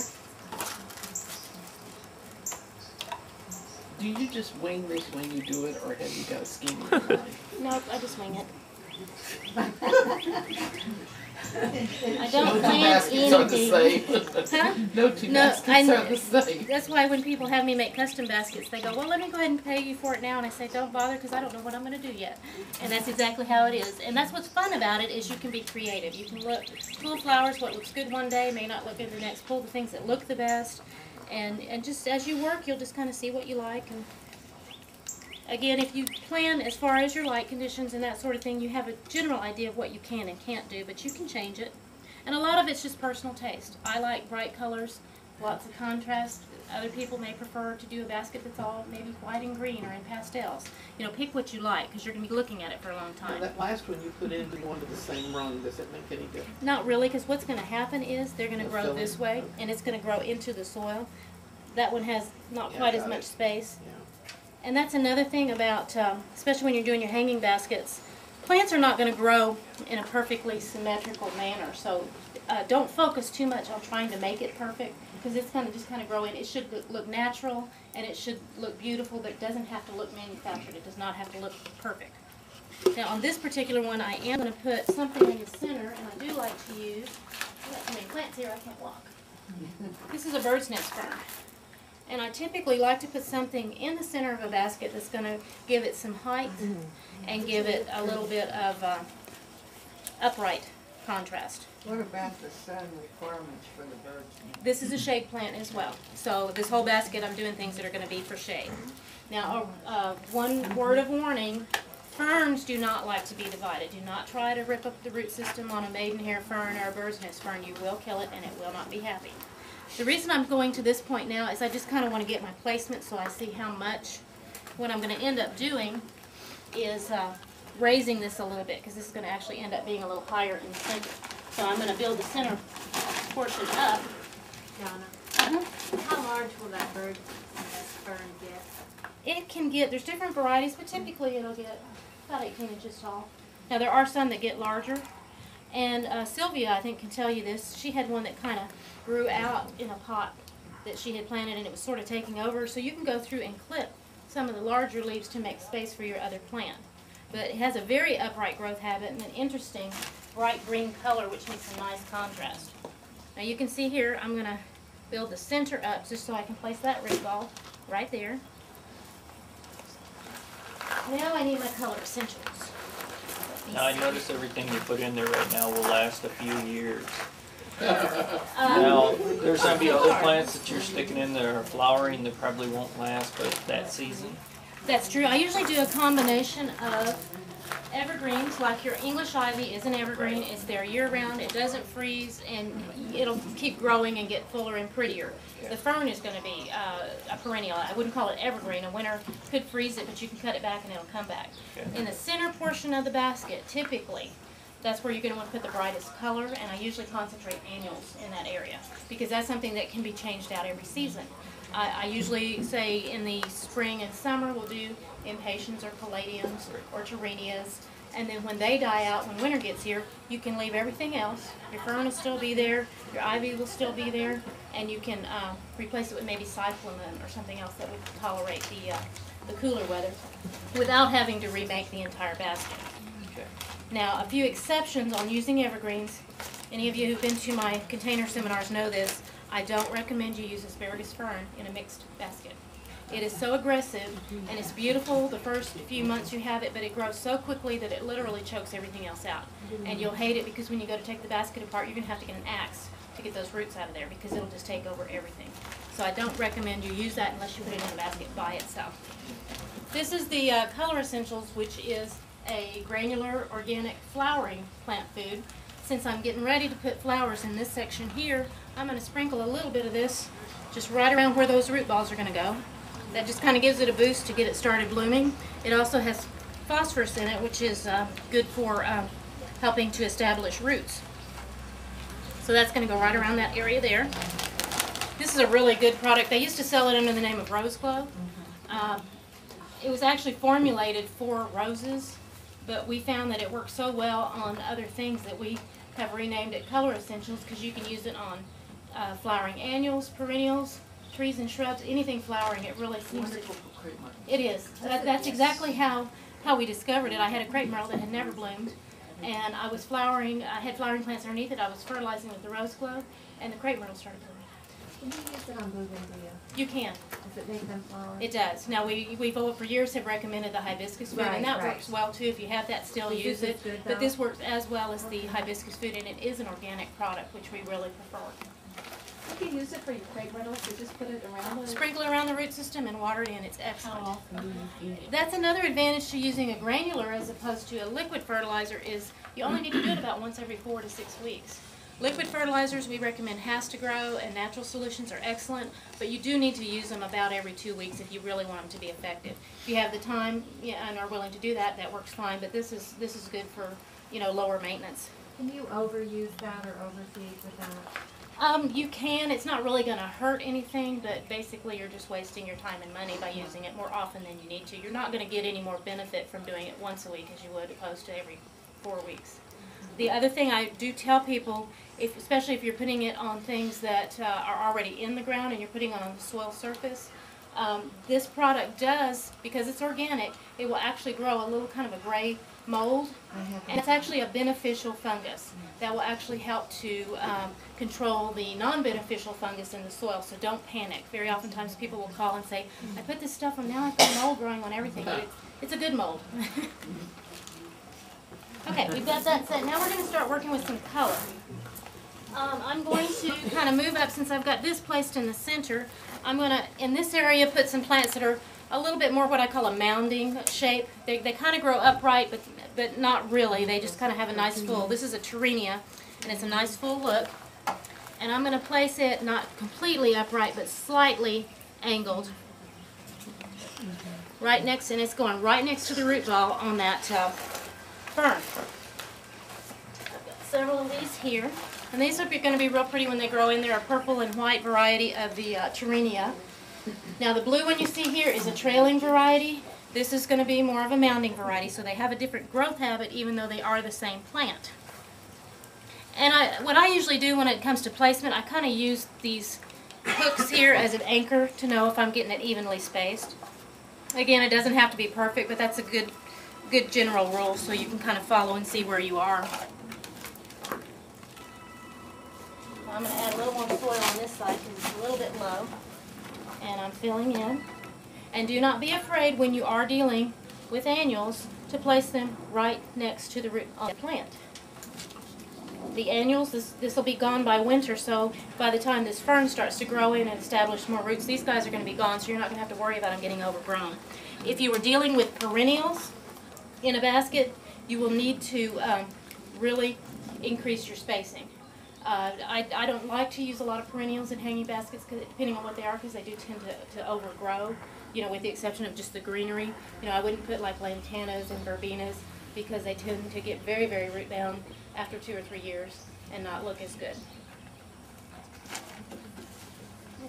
Do you just wing this when you do it, or have you got a scheme in your mind? Nope, I just wing it. I No don't two plan baskets are the anything. same. Huh? No two No, baskets are the same. That's why when people have me make custom baskets, they go, well, let me go ahead and pay you for it now. And I say, don't bother, because I don't know what I'm going to do yet. And that's exactly how it is. And that's what's fun about it, is you can be creative. You can pull flowers, what looks good one day may not look good the next. Pull the things that look the best. And just as you work, you'll just kind of see what you like. And again, if you plan as far as your light conditions and that sort of thing, you have a general idea of what you can and can't do, but you can change it. And a lot of it's just personal taste. I like bright colors, lots of contrast. Other people may prefer to do a basket that's all maybe white and green or in pastels. You know, pick what you like, because you're going to be looking at it for a long Now, time. that last one you put in to go into the same rung, does it make any difference? Not really, because what's going to happen is they're going to The grow filling? this way, and it's going to grow into the soil. That one has not Yeah, quite as got much it. space. Yeah. And that's another thing about, especially when you're doing your hanging baskets, plants are not going to grow in a perfectly symmetrical manner. So don't focus too much on trying to make it perfect, because it's going to just kind of grow in. It should look natural, and it should look beautiful, but it doesn't have to look manufactured. It does not have to look perfect. Now on this particular one, I am going to put something in the center, and I do like to use, I got so many plants here I can't walk. This is a bird's nest fern. And I typically like to put something in the center of a basket that's going to give it some height and give it a little bit of upright contrast. What about the sun requirements for the birds? This is a shade plant as well. So this whole basket, I'm doing things that are going to be for shade. Now, one word of warning, ferns do not like to be divided. Do not try to rip up the root system on a maidenhair fern or a bird's nest fern. You will kill it, and it will not be happy. The reason I'm going to this point now is I just kind of want to get my placement so I see how much. What I'm going to end up doing is raising this a little bit, because this is going to actually end up being a little higher in the center. So I'm going to build the center portion up. Donna, how large will that bird nest fern get? It can get, there's different varieties, but typically it'll get about 18 inches tall. Now there are some that get larger, and Sylvia, I think, can tell you this. She had one that kind of grew out in a pot that she had planted, and it was sort of taking over. So you can go through and clip some of the larger leaves to make space for your other plant. But it has a very upright growth habit and an interesting bright green color, which makes a nice contrast. Now you can see here, I'm going to build the center up just so I can place that root ball right there. Now I need my color essentials. Now I notice everything you put in there right now will last a few years. Now, there's going to be other plants that you're sticking in that are flowering that probably won't last but that season. That's true. I usually do a combination of evergreens, like your English ivy is an evergreen. It's there year-round. It doesn't freeze, and it'll keep growing and get fuller and prettier. The fern is going to be a perennial. I wouldn't call it evergreen. A winter could freeze it, but you can cut it back and it'll come back. Okay. In the center portion of the basket, typically, That's where you're going to want to put the brightest color, and I usually concentrate annuals in that area because that's something that can be changed out every season. I usually say in the spring and summer we'll do impatiens or caladiums or terenias, and then when they die out, when winter gets here, you can leave everything else. Your fern will still be there, your ivy will still be there, and you can replace it with maybe cyclamen or something else that would tolerate the cooler weather without having to remake the entire basket. Okay. Now, a few exceptions on using evergreens. Any of you who've been to my container seminars know this. I don't recommend you use asparagus fern in a mixed basket. It is so aggressive, and it's beautiful the first few months you have it, but it grows so quickly that it literally chokes everything else out. And you'll hate it because when you go to take the basket apart, you're going to have to get an axe to get those roots out of there because it'll just take over everything. So I don't recommend you use that unless you put it in a basket by itself. This is the Color Essentials, which is a granular organic flowering plant food. Since I'm getting ready to put flowers in this section here, I'm going to sprinkle a little bit of this just right around where those root balls are going to go. That just kind of gives it a boost to get it started blooming. It also has phosphorus in it, which is good for helping to establish roots. So that's going to go right around that area there. This is a really good product. They used to sell it under the name of Rose Glow. It was actually formulated for roses, but we found that it works so well on other things that we have renamed it Color Essentials because you can use it on flowering annuals, perennials, trees and shrubs, anything flowering. It really seems to. It is. That's exactly how we discovered it. I had a crepe myrtle that had never bloomed, and I was flowering. I had flowering plants underneath it. I was fertilizing with the Rose Glow, and the crepe myrtle started blooming. Can you use it on bougainvillea? You can. Does it make them flower? It does. Now we've for years have recommended the hibiscus food, and that works well too. If you have that, still use it. But this works as well as the hibiscus food, and it is an organic product, which we really prefer. You can use it for your crepe myrtles, so just put it around the... Sprinkle it around the root system and water it in. It's excellent. How often do you feed it? That's another advantage to using a granular as opposed to a liquid fertilizer is you only need to do it about once every 4 to 6 weeks. Liquid fertilizers we recommend has to grow, and natural solutions are excellent, but you do need to use them about every 2 weeks if you really want them to be effective. If you have the time and are willing to do that, that works fine, but this is good for lower maintenance. Can you overuse that or overfeed with that? You can. It's not really going to hurt anything, but basically you're just wasting your time and money by using it more often than you need to. You're not going to get any more benefit from doing it once a week as you would opposed to every 4 weeks. The other thing I do tell people, especially if you're putting it on things that are already in the ground and you're putting it on the soil surface, this product does, because it's organic, it will actually grow a little kind of a gray mold, and it's actually a beneficial fungus that will actually help to control the non-beneficial fungus in the soil, so don't panic. Very oftentimes people will call and say, I put this stuff on, now I've got mold growing on everything, but it's a good mold. Okay, we've got that set. Now we're going to start working with some color. I'm going to kind of move up since I've got this placed in the center. I'm going to, in this area, put some plants that are a little bit more what I call a mounding shape. They kind of grow upright, but not really. They just kind of have a nice full. This is a terenia, and it's a nice full look. And I'm going to place it not completely upright, but slightly angled. Right next, and it's going right next to the root ball on that fern. I've got several of these here. And these are going to be real pretty when they grow in. They're a purple and white variety of the terenia. Now the blue one you see here is a trailing variety. This is going to be more of a mounding variety, so they have a different growth habit even though they are the same plant. And what I usually do when it comes to placement, I kind of use these hooks here as an anchor to know if I'm getting it evenly spaced. Again, it doesn't have to be perfect, but that's a good general rule so you can kind of follow and see where you are. I'm going to add a little more soil on this side because it's a little bit low. And I'm filling in. And do not be afraid when you are dealing with annuals to place them right next to the root of the plant. The annuals, this will be gone by winter, so by the time this fern starts to grow in and establish more roots, these guys are going to be gone, so you're not going to have to worry about them getting overgrown. If you were dealing with perennials in a basket, you will need to really increase your spacing. I don't like to use a lot of perennials in hanging baskets, depending on what they are, because they do tend to overgrow, with the exception of just the greenery. I wouldn't put like lantanas and verbenas. because they tend to get very, very root bound after 2 or 3 years and not look as good.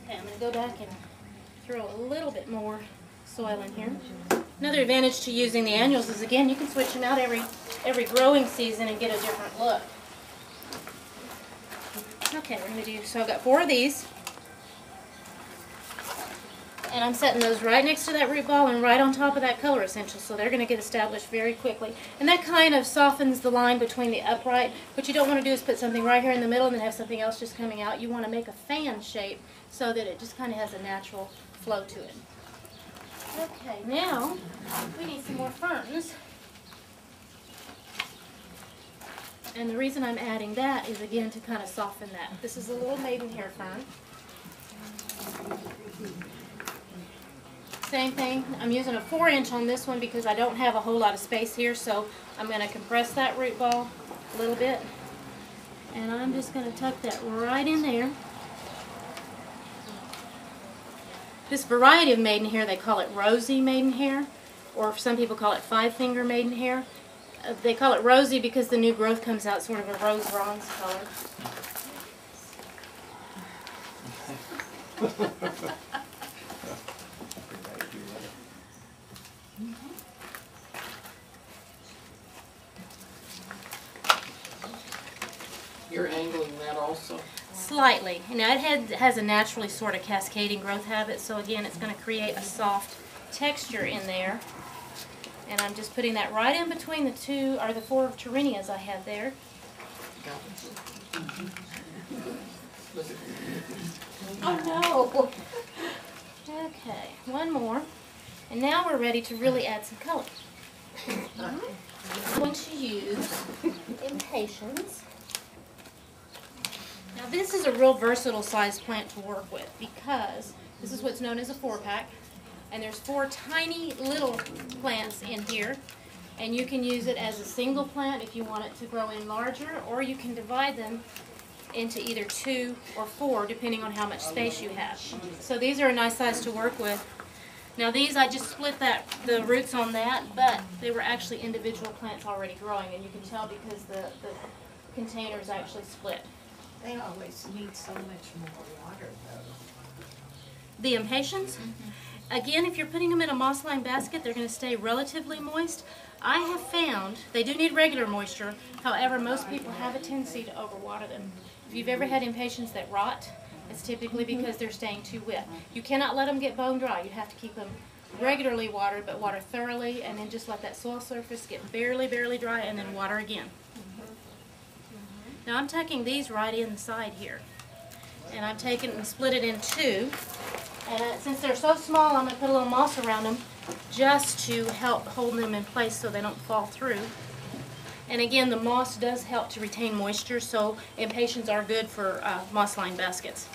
Okay, I'm going to go back and throw a little bit more soil in here. Another advantage to using the annuals is, again, you can switch them out every growing season and get a different look. Okay, we're going to do, so I've got 4 of these. And I'm setting those right next to that root ball and right on top of that color essential, so they're going to get established very quickly. And that kind of softens the line between the upright. What you don't want to do is put something right here in the middle and then have something else just coming out. You want to make a fan shape so that it just kind of has a natural flow to it. Okay, now we need some more ferns. And the reason I'm adding that is, again, to kind of soften that. This is a little maidenhair fern. Same thing, I'm using a 4-inch on this one because I don't have a whole lot of space here, so I'm going to compress that root ball a little bit. And I'm just going to tuck that right in there. This variety of maidenhair, they call it rosy maidenhair, or some people call it 5-finger maidenhair. They call it rosy because the new growth comes out sort of a rose bronze color. You're angling that also? Slightly. Now it has a naturally sort of cascading growth habit, so again it's going to create a soft texture in there. And I'm just putting that right in between the 2 or the 4 Torinias I had there. Oh no! Okay, one more. And now we're ready to really add some color. I'm going to use Impatiens. Now this is a real versatile size plant to work with because this is what's known as a 4-pack. And there's 4 tiny little plants in here. And you can use it as a single plant if you want it to grow in larger, or you can divide them into either 2 or 4 depending on how much space you have. So these are a nice size to work with. Now these, I just split the roots on that, but they were actually individual plants already growing, and you can tell because the container is actually split. They always need so much more water though. The Impatiens? Again, if you're putting them in a moss-lined basket, they're going to stay relatively moist. I have found they do need regular moisture. However, most people have a tendency to overwater them. If you've ever had Impatiens that rot, it's typically because they're staying too wet. You cannot let them get bone dry. You have to keep them regularly watered, but water thoroughly, and then just let that soil surface get barely, barely dry, and then water again. Now I'm tucking these right inside here. And I've taken and split it in 2. And since they're so small, I'm going to put a little moss around them just to help hold them in place so they don't fall through. And again, the moss does help to retain moisture, so Impatiens are good for moss-lined baskets.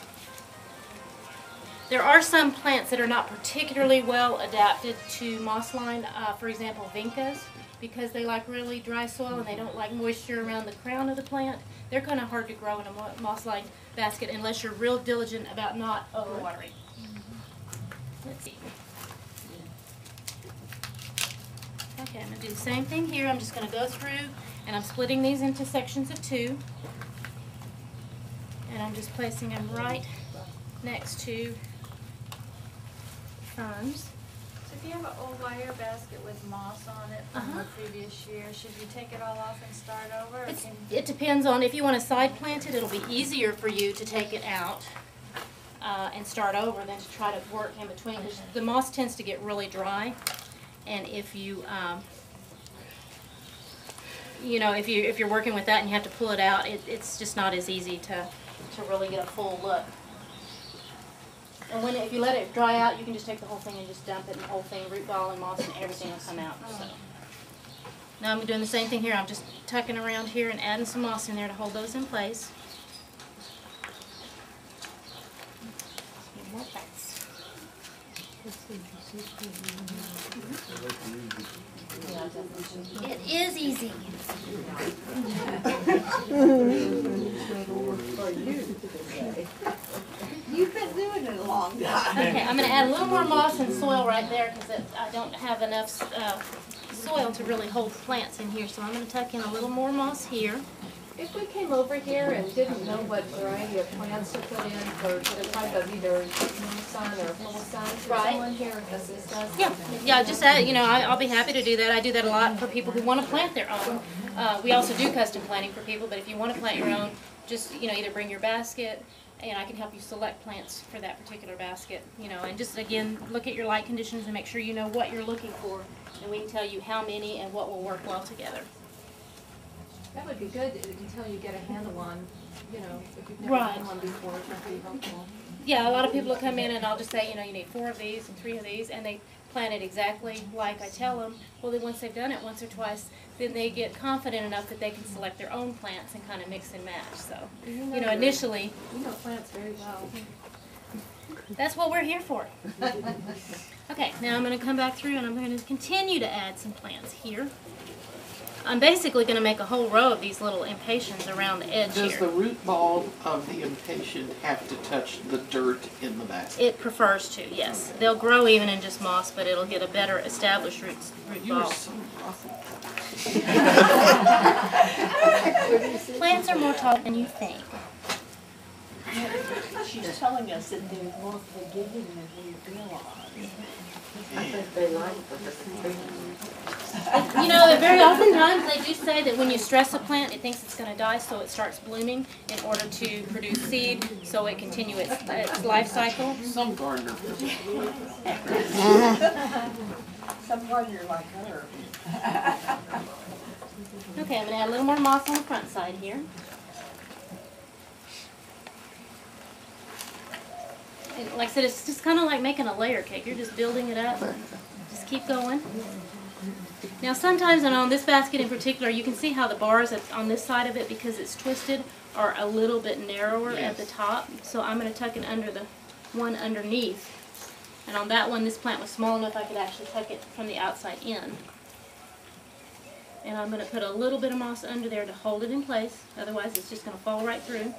There are some plants that are not particularly well adapted to moss-lined, for example, vincas, because they like really dry soil and they don't like moisture around the crown of the plant. They're kind of hard to grow in a moss-lined basket unless you're real diligent about not overwatering. Let's see. Okay, I'm going to do the same thing here. I'm just going to go through and I'm splitting these into sections of 2. And I'm just placing them right next to ferns. So if you have an old wire basket with moss on it from a previous year, should you take it all off and start over? It depends on, if you want to side plant it, it'll be easier for you to take it out and start over than to try to work in between. The moss tends to get really dry, and if you, you know, if you're working with that and you have to pull it out, it's just not as easy to really get a full look. And if you let it dry out, you can just take the whole thing and just dump it, and the whole thing, root ball and moss and everything will come out. So. Now I'm doing the same thing here. I'm just tucking around here and adding some moss in there to hold those in place. More plants. It is easy. You've been doing it a long time. Okay, I'm going to add a little more moss and soil right there because I don't have enough soil to really hold the plants in here. So I'm going to tuck in a little more moss here. If we came over here and didn't know what variety of plants to put in for the type of either sun or full sun, could Right. someone here assist us? Yeah, just you know, I'll be happy to do that. I do that a lot for people who want to plant their own. We also do custom planting for people, but if you want to plant your own, just either bring your basket, and I can help you select plants for that particular basket. And just again, look at your light conditions and make sure you know what you're looking for, and we can tell you how many and what will work well together. That would be good until you get a handle on, if you've never Right. done one before, it might be helpful. Yeah, a lot of people will come in and I'll just say, you need 4 of these and 3 of these, and they plant it exactly like I tell them. Well, then once they've done it once or twice, then they get confident enough that they can select their own plants and kind of mix and match. So, initially, You know plants very well. that's what we're here for. Okay, now I'm going to come back through and I'm going to continue to add some plants here. I'm basically going to make a whole row of these little impatiens around the edge Does here. the root ball of the impatient have to touch the dirt in the basket? It prefers to, yes. They'll grow even in just moss, but it'll get a better established root You are ball. so awesome. Plants are more tall than you think. She's telling us that they're more forgiving than we realize. Very oftentimes they do say that when you stress a plant, it thinks it's going to die, so it starts blooming in order to produce seed, so it continues its life cycle. Some gardener. Some gardener like her. Okay, I'm going to add a little more moss on the front side here. And like I said, it's just kind of like making a layer cake. You're just building it up. Just keep going. Now sometimes, and on this basket in particular, you can see how the bars on this side of it, because it's twisted, are a little bit narrower at the top. So I'm going to tuck it under the one underneath. And on that one, this plant was small enough I could actually tuck it from the outside in. And I'm going to put a little bit of moss under there to hold it in place. Otherwise, it's just going to fall right through.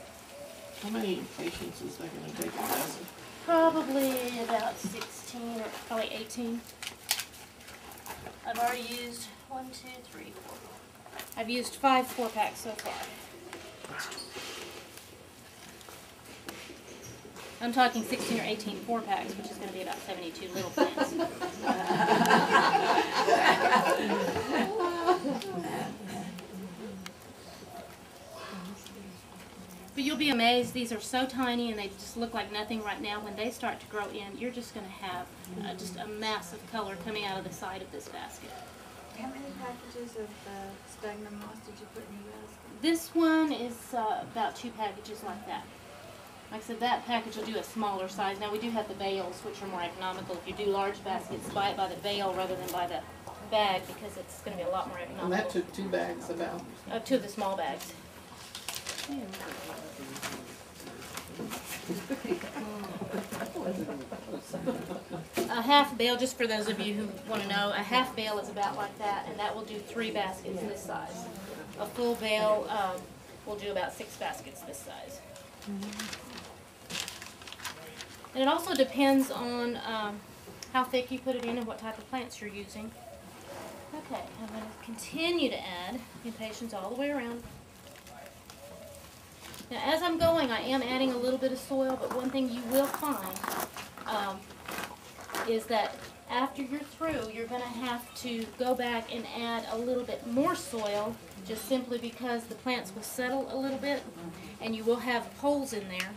How many impatiens is that going to take a basket? Probably about 16 or probably 18. I've already used 1, 2, 3, 4. I've used 5 4-packs so far. I'm talking 16 or 18 4-packs, which is going to be about 72 little plants. But you'll be amazed, these are so tiny and they just look like nothing right now. When they start to grow in, you're just going to have just a mass of color coming out of the side of this basket. How many packages of sphagnum moss did you put in your basket? This one is about 2 packages like that. Like I said, that package will do a smaller size. Now we do have the bales, which are more economical. If you do large baskets, buy it by the bale rather than by the bag, because it's going to be a lot more And economical. that took 2 bags about. 2 of the small bags. A half bale, just for those of you who want to know, a half bale is about like that, and that will do 3 baskets this size. A full bale will do about 6 baskets this size. And it also depends on how thick you put it in and what type of plants you're using. Okay, I'm going to continue to add impatiens all the way around. Now, as I'm going, I am adding a little bit of soil, but one thing you will find is that after you're through, you're going to have to go back and add a little bit more soil, just simply because the plants will settle a little bit, and you will have holes in there.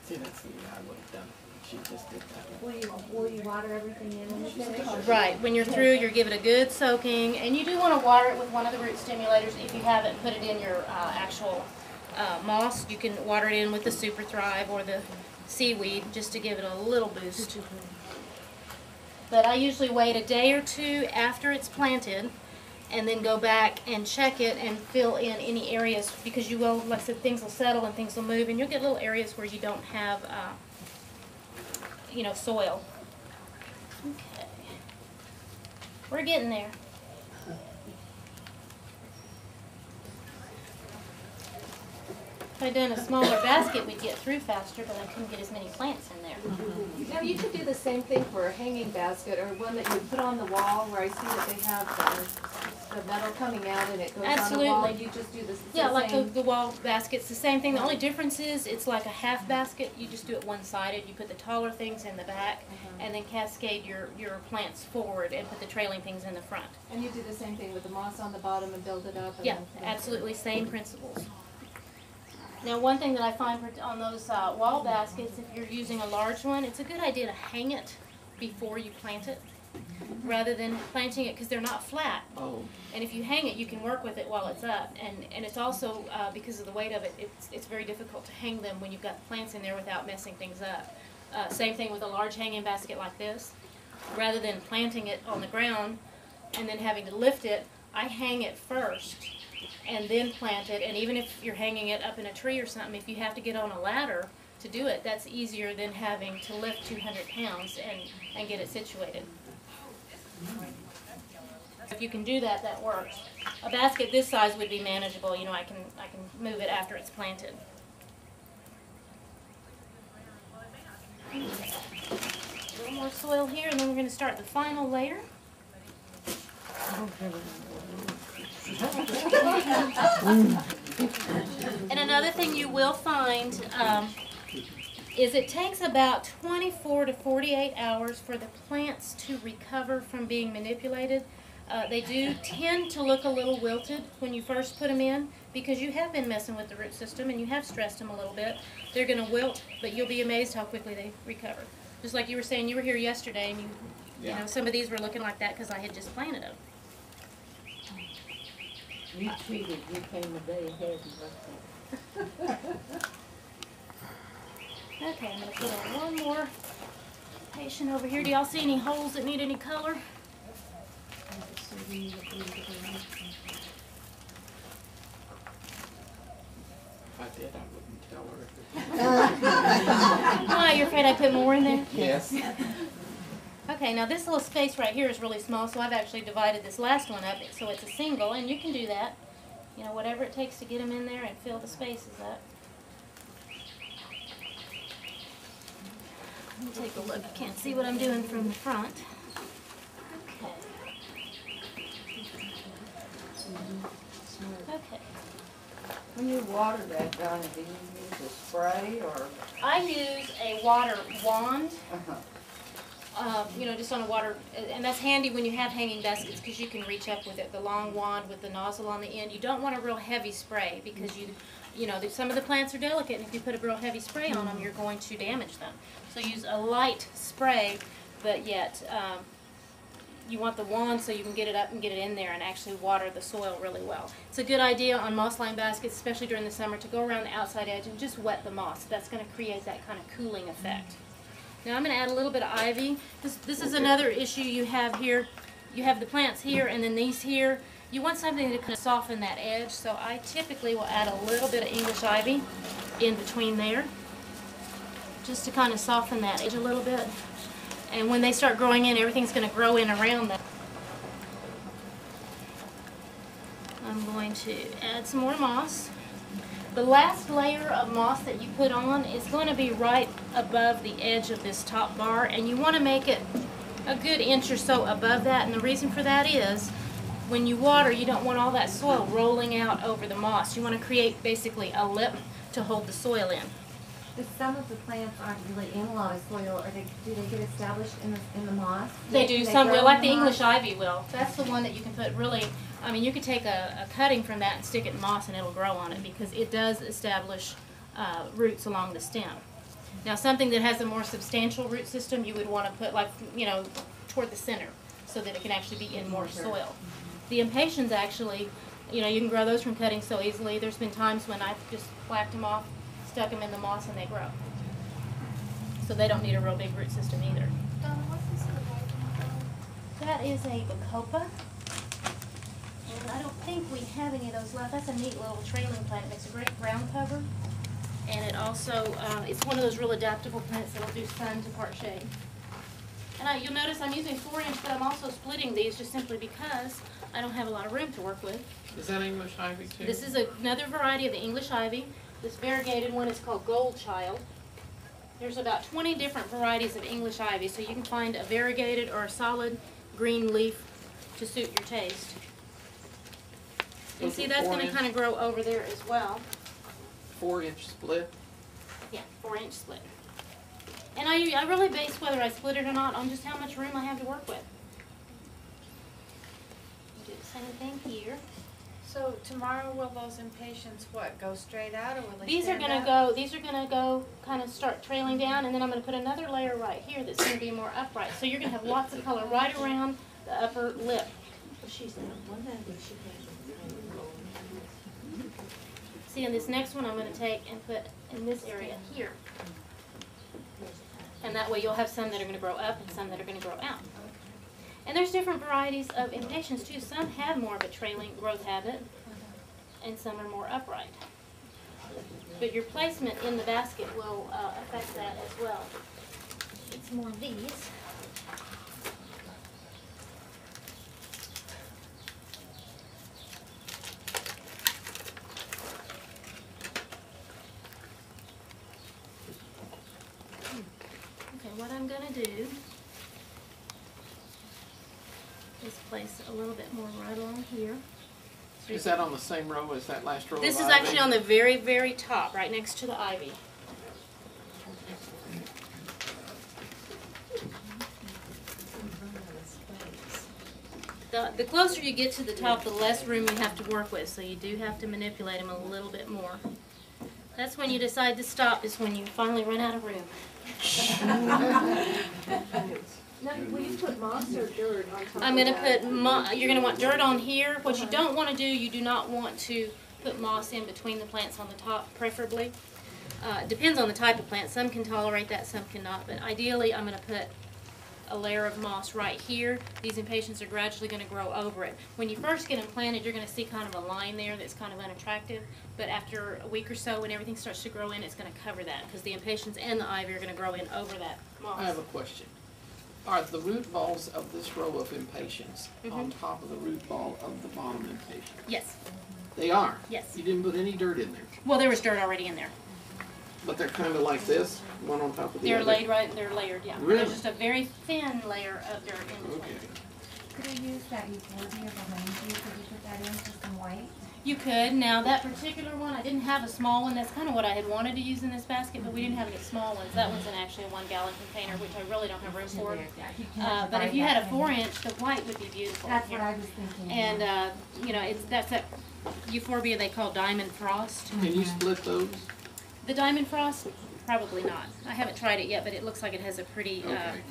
See, that's the way I would have done it. She just did that. Will you water everything in when you finish? Right, when you're through, you give it a good soaking, and you do want to water it with one of the root stimulators. If you haven't put it in your actual moss, you can water it in with the Super Thrive or the seaweed just to give it a little boost. But I usually wait a day or 2 after it's planted and then go back and check it and fill in any areas, because you will, like I said, things will settle and things will move, and you'll get little areas where you don't have soil. Okay. We're getting there. If I'd done a smaller basket, we'd get through faster, but I couldn't get as many plants in there. Now, you could do the same thing for a hanging basket or one that you put on the wall where I see that they have the metal coming out and it goes on the wall. Absolutely. You just do this Yeah, the like same. the wall basket's the same thing. The only difference is it's like a half basket. You just do it one-sided. You put the taller things in the back and then cascade your plants forward and put the trailing things in the front. And you do the same thing with the moss on the bottom and build it up. And Yeah, absolutely same principles. Now, one thing that I find on those wall baskets, if you're using a large one, it's a good idea to hang it before you plant it, rather than planting it because they're not flat. Oh, And if you hang it, you can work with it while it's up. And it's also, because of the weight of it, it's very difficult to hang them when you've got the plants in there without messing things up. Same thing with a large hanging basket like this. Rather than planting it on the ground and then having to lift it, I hang it first and then plant it. And even if you're hanging it up in a tree or something, if you have to get on a ladder to do it, that's easier than having to lift 200 pounds and get it situated. If you can do that, that works. A basket this size would be manageable. You know, I can move it after it's planted. A little more soil here, and then we're going to start the final layer. And another thing you will find is it takes about 24 to 48 hours for the plants to recover from being manipulated. They do tend to look a little wilted when you first put them in because you have been messing with the root system and you have stressed them a little bit. They're going to wilt, but you'll be amazed how quickly they recover. Just like you were saying, you were here yesterday and you know, some of these were looking like that because I had just planted them. You cheated, you came a day ahead and left it. Okay, I'm going to put on one more patient over here. Do y'all see any holes that need any color? if I did, I wouldn't tell her. Why, you're afraid I put more in there? Yes. Okay, now this little space right here is really small, so I've actually divided this last one up so it's a single, and you can do that. You know, whatever it takes to get them in there and fill the spaces up. Let me take a look. You can't see what I'm doing from the front. Okay. Okay. When you water that, Donna, do you use a spray or? I use a water wand. Uh-huh. You know, just on a water, and that's handy when you have hanging baskets because you can reach up with it. The long wand with the nozzle on the end. You don't want a real heavy spray because you know, some of the plants are delicate, and if you put a real heavy spray on them, you're going to damage them. So use a light spray, but yet you want the wand so you can get it up and get it in there and actually water the soil really well. It's a good idea on moss lined baskets, especially during the summer, to go around the outside edge and just wet the moss. That's going to create that kind of cooling effect. Now I'm going to add a little bit of ivy. This is another issue you have here. You have the plants here and then these here. You want something to kind of soften that edge, so I typically will add a little bit of English ivy in between there, just to kind of soften that edge a little bit. And when they start growing in, everything's going to grow in around them. I'm going to add some more moss. The last layer of moss that you put on is going to be right above the edge of this top bar, and you want to make it a good inch or so above that, and the reason for that is when you water, you don't want all that soil rolling out over the moss. You want to create basically a lip to hold the soil in. But some of the plants aren't really in a lot of soil. Do they get established in the moss? They do. Can Some grow will, like in the English moss? ivy will. That's the one that you can put really, I mean, you could take a cutting from that and stick it in moss and it'll grow on it because it does establish roots along the stem. Now something that has a more substantial root system you would want to put, like, you know, toward the center so that it can actually be in more soil. The impatiens actually, you know, you can grow those from cutting so easily. There's been times when I've just whacked them off, stuck them in the moss, and they grow. So they don't need a real big root system either. Donna, what's this other white one? That is a bacopa. And I don't think we have any of those left. That's a neat little trailing plant. It makes a great ground cover. And it also, it's one of those real adaptable plants that will do sun to part shade. And you'll notice I'm using 4-inch, but I'm also splitting these just simply because I don't have a lot of room to work with. Is that English ivy too? This is another variety of the English ivy. This variegated one is called Gold Child. There's about 20 different varieties of English ivy, so you can find a variegated or a solid green leaf to suit your taste. And Those see, are that's 4 going to inch? kind of grow over there as well. 4-inch split. Yeah, 4-inch split. And I really base whether I split it or not on just how much room I have to work with. Do the same thing here. So tomorrow will those impatiens what, go straight out or will they These are stand gonna up? go. These are gonna go kind of start trailing down, and then I'm gonna put another layer right here that's gonna be more upright. So you're gonna have lots of color right around the upper lip. See, in this next one, I'm gonna take and put in this area here, and that way you'll have some that are gonna grow up and some that are gonna grow out. And there's different varieties of impatiens too. Some have more of a trailing growth habit, and some are more upright. But your placement in the basket will affect that as well. It's more of these. Okay, what I'm going to do is place a little bit more right along here. Is that on the same row as that last row? This of is ivy? actually on the very, very top, right next to the ivy. The closer you get to the top, the less room you have to work with, so you do have to manipulate them a little bit more. That's when you decide to stop, is when you finally run out of room. Now, will you put moss or dirt on top I'm of going to that? put, you're going to want dirt on here. What you don't want to do, you do not want to put moss in between the plants on the top, preferably. It depends on the type of plant. Some can tolerate that, some cannot. But ideally, I'm going to put a layer of moss right here. These impatiens are gradually going to grow over it. When you first get them planted, you're going to see kind of a line there that's kind of unattractive. But after a week or so, when everything starts to grow in, it's going to cover that, because the impatiens and the ivy are going to grow in over that moss. I have a question. Are the root balls of this row of impatiens on top of the root ball of the bottom impatient? Yes. They are? Yes. You didn't put any dirt in there? Well, there was dirt already in there. But they're kind of like this, one on top of the They're other? they're layered, yeah. Really? There's just a very thin layer of dirt in between. Okay. Could you use that euphorbia behind you? Could you put that in for some white? You could. Now, that particular one, I didn't have a small one. That's kind of what I had wanted to use in this basket, but we didn't have any small ones. That one's in actually a 1-gallon container, which I really don't have room for. But if you had a 4-inch, the white would be beautiful. That's here. what I was thinking. And, you know, that's that euphorbia they call Diamond Frost. Can you split those? The Diamond Frost, probably not. I haven't tried it yet, but it looks like it has a pretty Okay.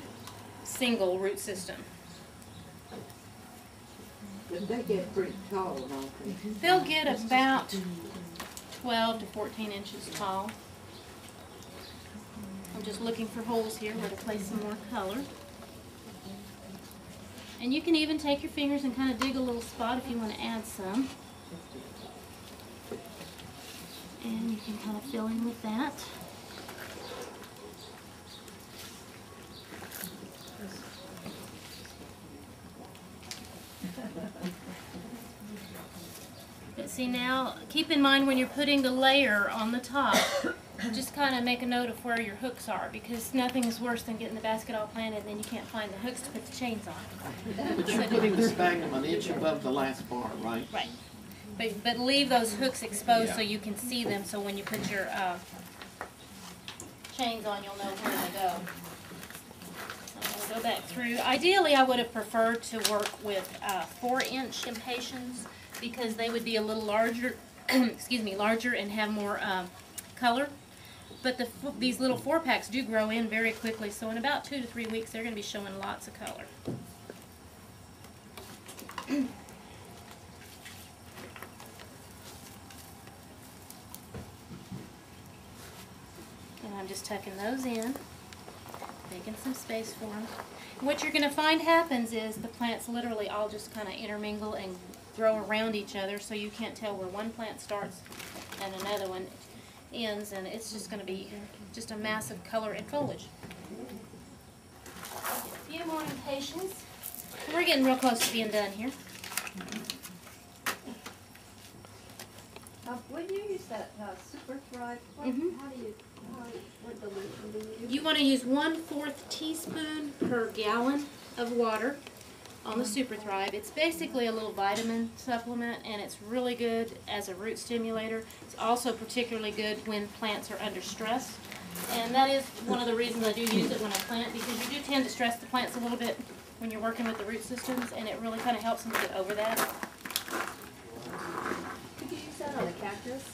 single root system. But they get pretty tall, don't they? They'll get about 12 to 14 inches tall. I'm just looking for holes here where to place some more color. And you can even take your fingers and kind of dig a little spot if you want to add some. And you can kind of fill in with that. But see, now, keep in mind when you're putting the layer on the top, just kind of make a note of where your hooks are, because nothing is worse than getting the basket all planted and then you can't find the hooks to put the chains on. But you're putting the sphagnum an inch above the last bar, right? Right. But leave those hooks exposed Yeah. so you can see them, so when you put your chains on, you'll know where they go. So we'll go back through. Ideally, I would have preferred to work with 4-inch impatiens, because they would be a little larger, excuse me, larger and have more color. But these little 4-packs do grow in very quickly, so in about 2 to 3 weeks, they're going to be showing lots of color. And I'm just tucking those in, making some space for them. What you're going to find happens is the plants literally all just kind of intermingle and grow around each other, so you can't tell where one plant starts and another one ends, and it's just going to be just a massive color and foliage. A few more impatiens. We're getting real close to being done here. When you use that Super Thrive, what, Mhm. what dilution do you use? You want to use 1/4 teaspoon per gallon of water on the Super Thrive. It's basically a little vitamin supplement, and it's really good as a root stimulator. It's also particularly good when plants are under stress. And that is one of the reasons I do use it when I plant, because you do tend to stress the plants a little bit when you're working with the root systems, and it really kind of helps them get over that. Could you use that on a cactus?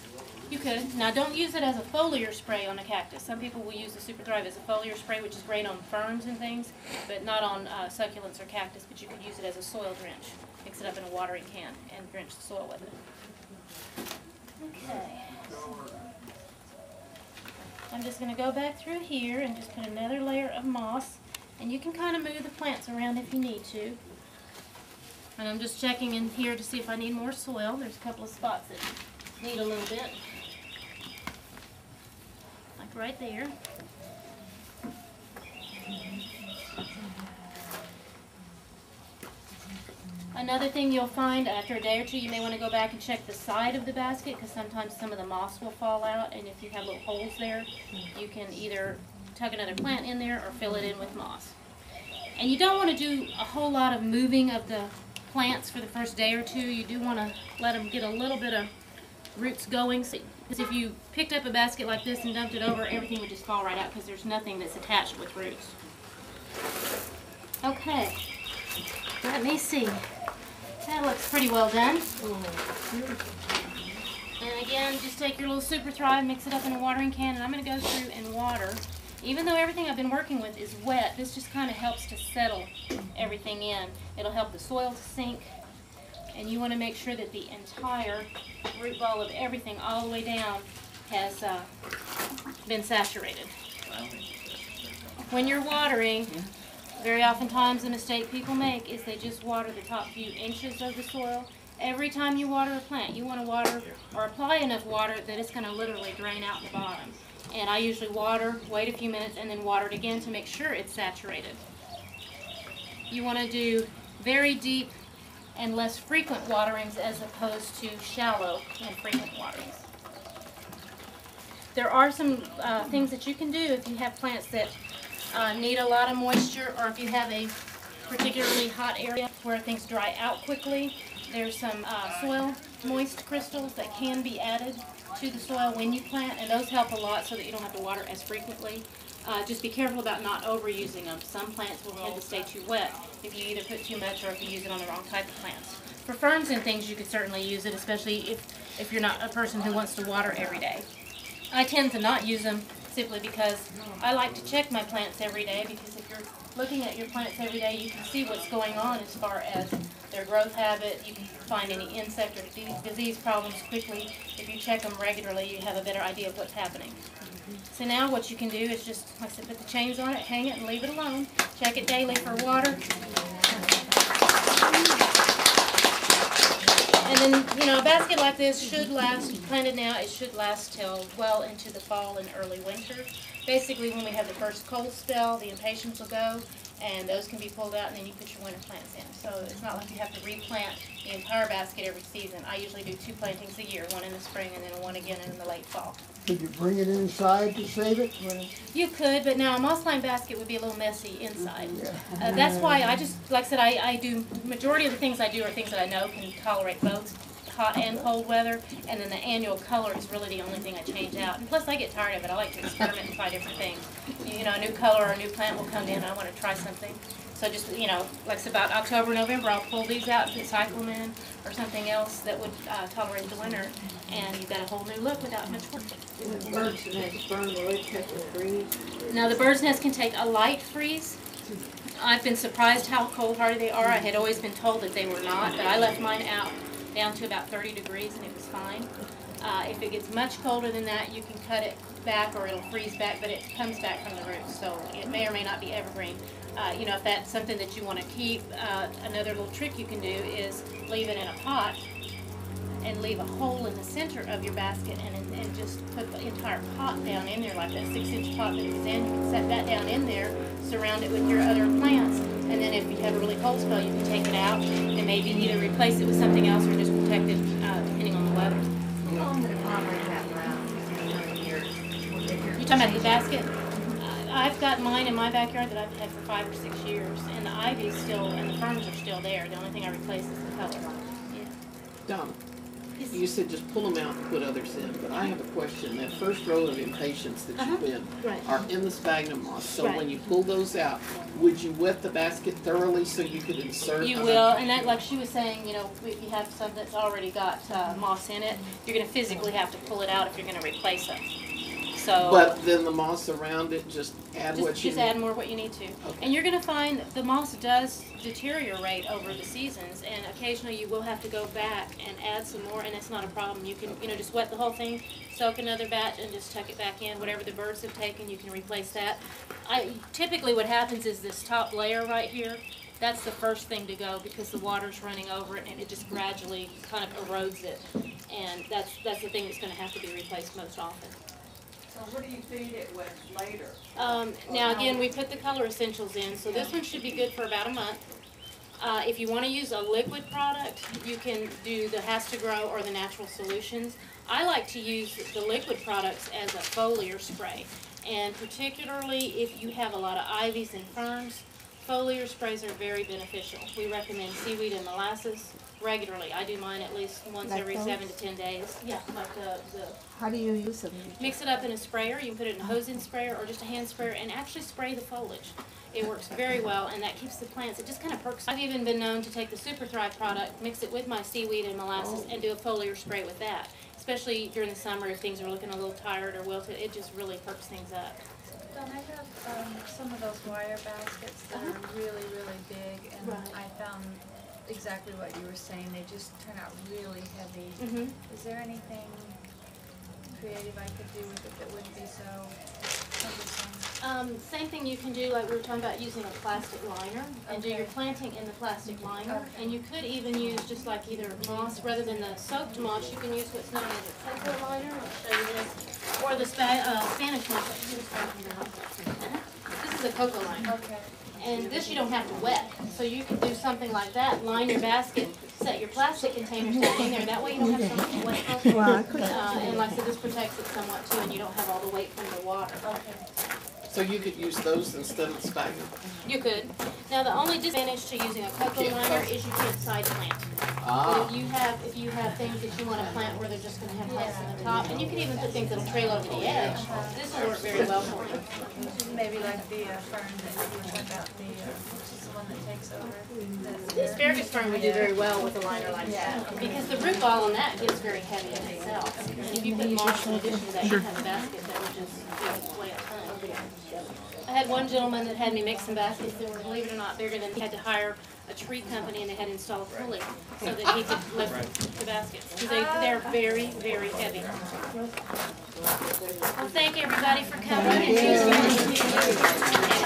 You could. Now, don't use it as a foliar spray on a cactus. Some people will use the Super Thrive as a foliar spray, which is great on ferns and things, but not on succulents or cactus. But you could use it as a soil drench. Mix it up in a watering can and drench the soil with it. Okay. I'm just going to go back through here and just put another layer of moss. And you can kind of move the plants around if you need to. And I'm just checking in here to see if I need more soil. There's a couple of spots that need a little bit. Like right there. Another thing you'll find after a day or two, you may want to go back and check the side of the basket, because sometimes some of the moss will fall out, and if you have little holes there, you can either tuck another plant in there or fill it in with moss. And you don't want to do a whole lot of moving of the plants for the first day or two. You do want to let them get a little bit of roots going, because if you picked up a basket like this and dumped it over, everything would just fall right out because there's nothing that's attached with roots. Okay, let me see. That looks pretty well done. And again, just take your little Super Thrive, mix it up in a watering can, and I'm going to go through and water. Even though everything I've been working with is wet, this just kind of helps to settle everything in. It'll help the soil to sink, and you want to make sure that the entire root ball of everything all the way down has been saturated. When you're watering, very oftentimes the mistake people make is they just water the top few inches of the soil. Every time you water a plant, you want to water or apply enough water that it's going to literally drain out the bottom. And I usually water, wait a few minutes, and then water it again to make sure it's saturated. You want to do very deep and less frequent waterings as opposed to shallow and frequent waterings. There are some things that you can do if you have plants that need a lot of moisture, or if you have a particularly hot area where things dry out quickly. There's some soil moist crystals that can be added to the soil when you plant, and those help a lot so that you don't have to water as frequently. Just be careful about not overusing them. Some plants will tend to stay too wet if you either put too much or if you use it on the wrong type of plants. For ferns and things, you could certainly use it, especially if you're not a person who wants to water every day. I tend to not use them simply because I like to check my plants every day, because if you're looking at your plants every day, you can see what's going on as far as their growth habit. You can find any insect or disease problems quickly. If you check them regularly, you have a better idea of what's happening. So now what you can do is just, like I said, put the chains on it, hang it, and leave it alone. Check it daily for water. And then, you know, a basket like this should last, planted now, it should last till well into the fall and early winter. Basically, when we have the first cold spell, the impatiens will go, and those can be pulled out, and then you put your winter plants in. So it's not like you have to replant the entire basket every season. I usually do 2 plantings a year, one in the spring and then one again in the late fall. Could you bring it inside to save it? You could, but now a moss lined basket would be a little messy inside. That's why I just, like I said, I do, majority of the things I do are things that I know can tolerate both hot and cold weather, and then the annual color is really the only thing I change out. And plus I get tired of it. I like to experiment and try different things. You know, a new color or a new plant will come in and I want to try something. So just, you know, like about October, November, I'll pull these out and put cyclamen or something else that would tolerate the winter, and you've got a whole new look without much work. The bird's nest burn, will it take a freeze? Now the bird's nest can take a light freeze. I've been surprised how cold-hardy they are. I had always been told that they were not, but I left mine out down to about 30 degrees and it was fine. If it gets much colder than that, you can cut it back or it'll freeze back, but it comes back from the roots, so it may or may not be evergreen. You know, if that's something that you want to keep, another little trick you can do is leave it in a pot and leave a hole in the center of your basket, and just put the entire pot down in there, like that 6-inch pot that it was in. You can set that down in there, surround it with your other plants, and then if you have a really cold spell, you can take it out and maybe either replace it with something else or just protect it depending on the weather. How long would a talking about the basket? I've got mine in my backyard that I've had for 5 or 6 years, and the ivy's still, and the ferns are still there. The only thing I replace is the cover. Yeah. Donna, you said just pull them out and put others in, but I have a question. That first row of impatiens that you put in Right. are in the sphagnum moss. So Right. when you pull those out, would you wet the basket thoroughly so you could insert? You will, and that, like she was saying, you know, if you have some that's already got moss in it, you're going to physically have to pull it out if you're going to replace them. So. But then the moss around it, just add what you Just need. add more what you need to. Okay. And you're going to find the moss does deteriorate over the seasons, and occasionally you will have to go back and add some more, and that's not a problem. You can, you know, just wet the whole thing, soak another batch, and just tuck it back in. Whatever the birds have taken, you can replace that. Typically what happens is this top layer right here, that's the first thing to go because the water's running over it, and it just gradually kind of erodes it. And that's the thing that's going to have to be replaced most often. So what do you feed it with later? Now again, we put the color essentials in, so this one should be good for about a month. If you want to use a liquid product, you can do the Has to Grow or the Natural Solutions. I like to use the liquid products as a foliar spray, and particularly if you have a lot of ivies and ferns, foliar sprays are very beneficial. We recommend seaweed and molasses regularly. I do mine at least once Like every those? 7 to 10 days. Yeah, like the How do you use them? mix it up in a sprayer. You can put it in a hose-in sprayer or just a hand sprayer and actually spray the foliage. It works very well, and that keeps the plants, it just kind of perks. I've even been known to take the Super Thrive product, mix it with my seaweed and molasses, and do a foliar spray with that. Especially during the summer if things are looking a little tired or wilted, it just really perks things up. Don, I have some of those wire baskets that are really, really big, and Right. I found exactly what you were saying. They just turn out really heavy. Mm-hmm. Is there anything creative I could do with it that wouldn't be so cumbersome? Same thing you can do, like we were talking about using a plastic liner and do your Okay. planting in the plastic liner. Okay. And you could even use just like either moss, rather than the soaked moss, you can use what's known as a cocoa liner. I'll show you this. Or the Spanish moss that she was talking about. This is a cocoa liner. Okay. And this you don't have to wet. So you could do something like that, line your basket, set your plastic containers down in there. That way you don't have so much weight. And like I said, this protects it somewhat too, and you don't have all the weight from the water. Okay. So you could use those instead of sphagnum. You could. Now the only disadvantage to using a cocoa liner is you can't side plant. But if you have things that you want to plant where they're just going to have plants on the top, and you can even put things that'll trail over the edge, this will work very well for you. Maybe like the fern that you were talking about, which is the one that takes over. The asparagus fern would do very well with a liner like that, because the root ball on that gets very heavy in itself. And if you put moss in addition to that, you have a basket that would just weigh a ton. I had one gentleman that had me make some baskets that were, believe it or not, bigger than he had to hire a tree company, and they had installed a pulley so that he could lift the baskets. Because they're very, very heavy. Well, thank everybody for coming and choosing.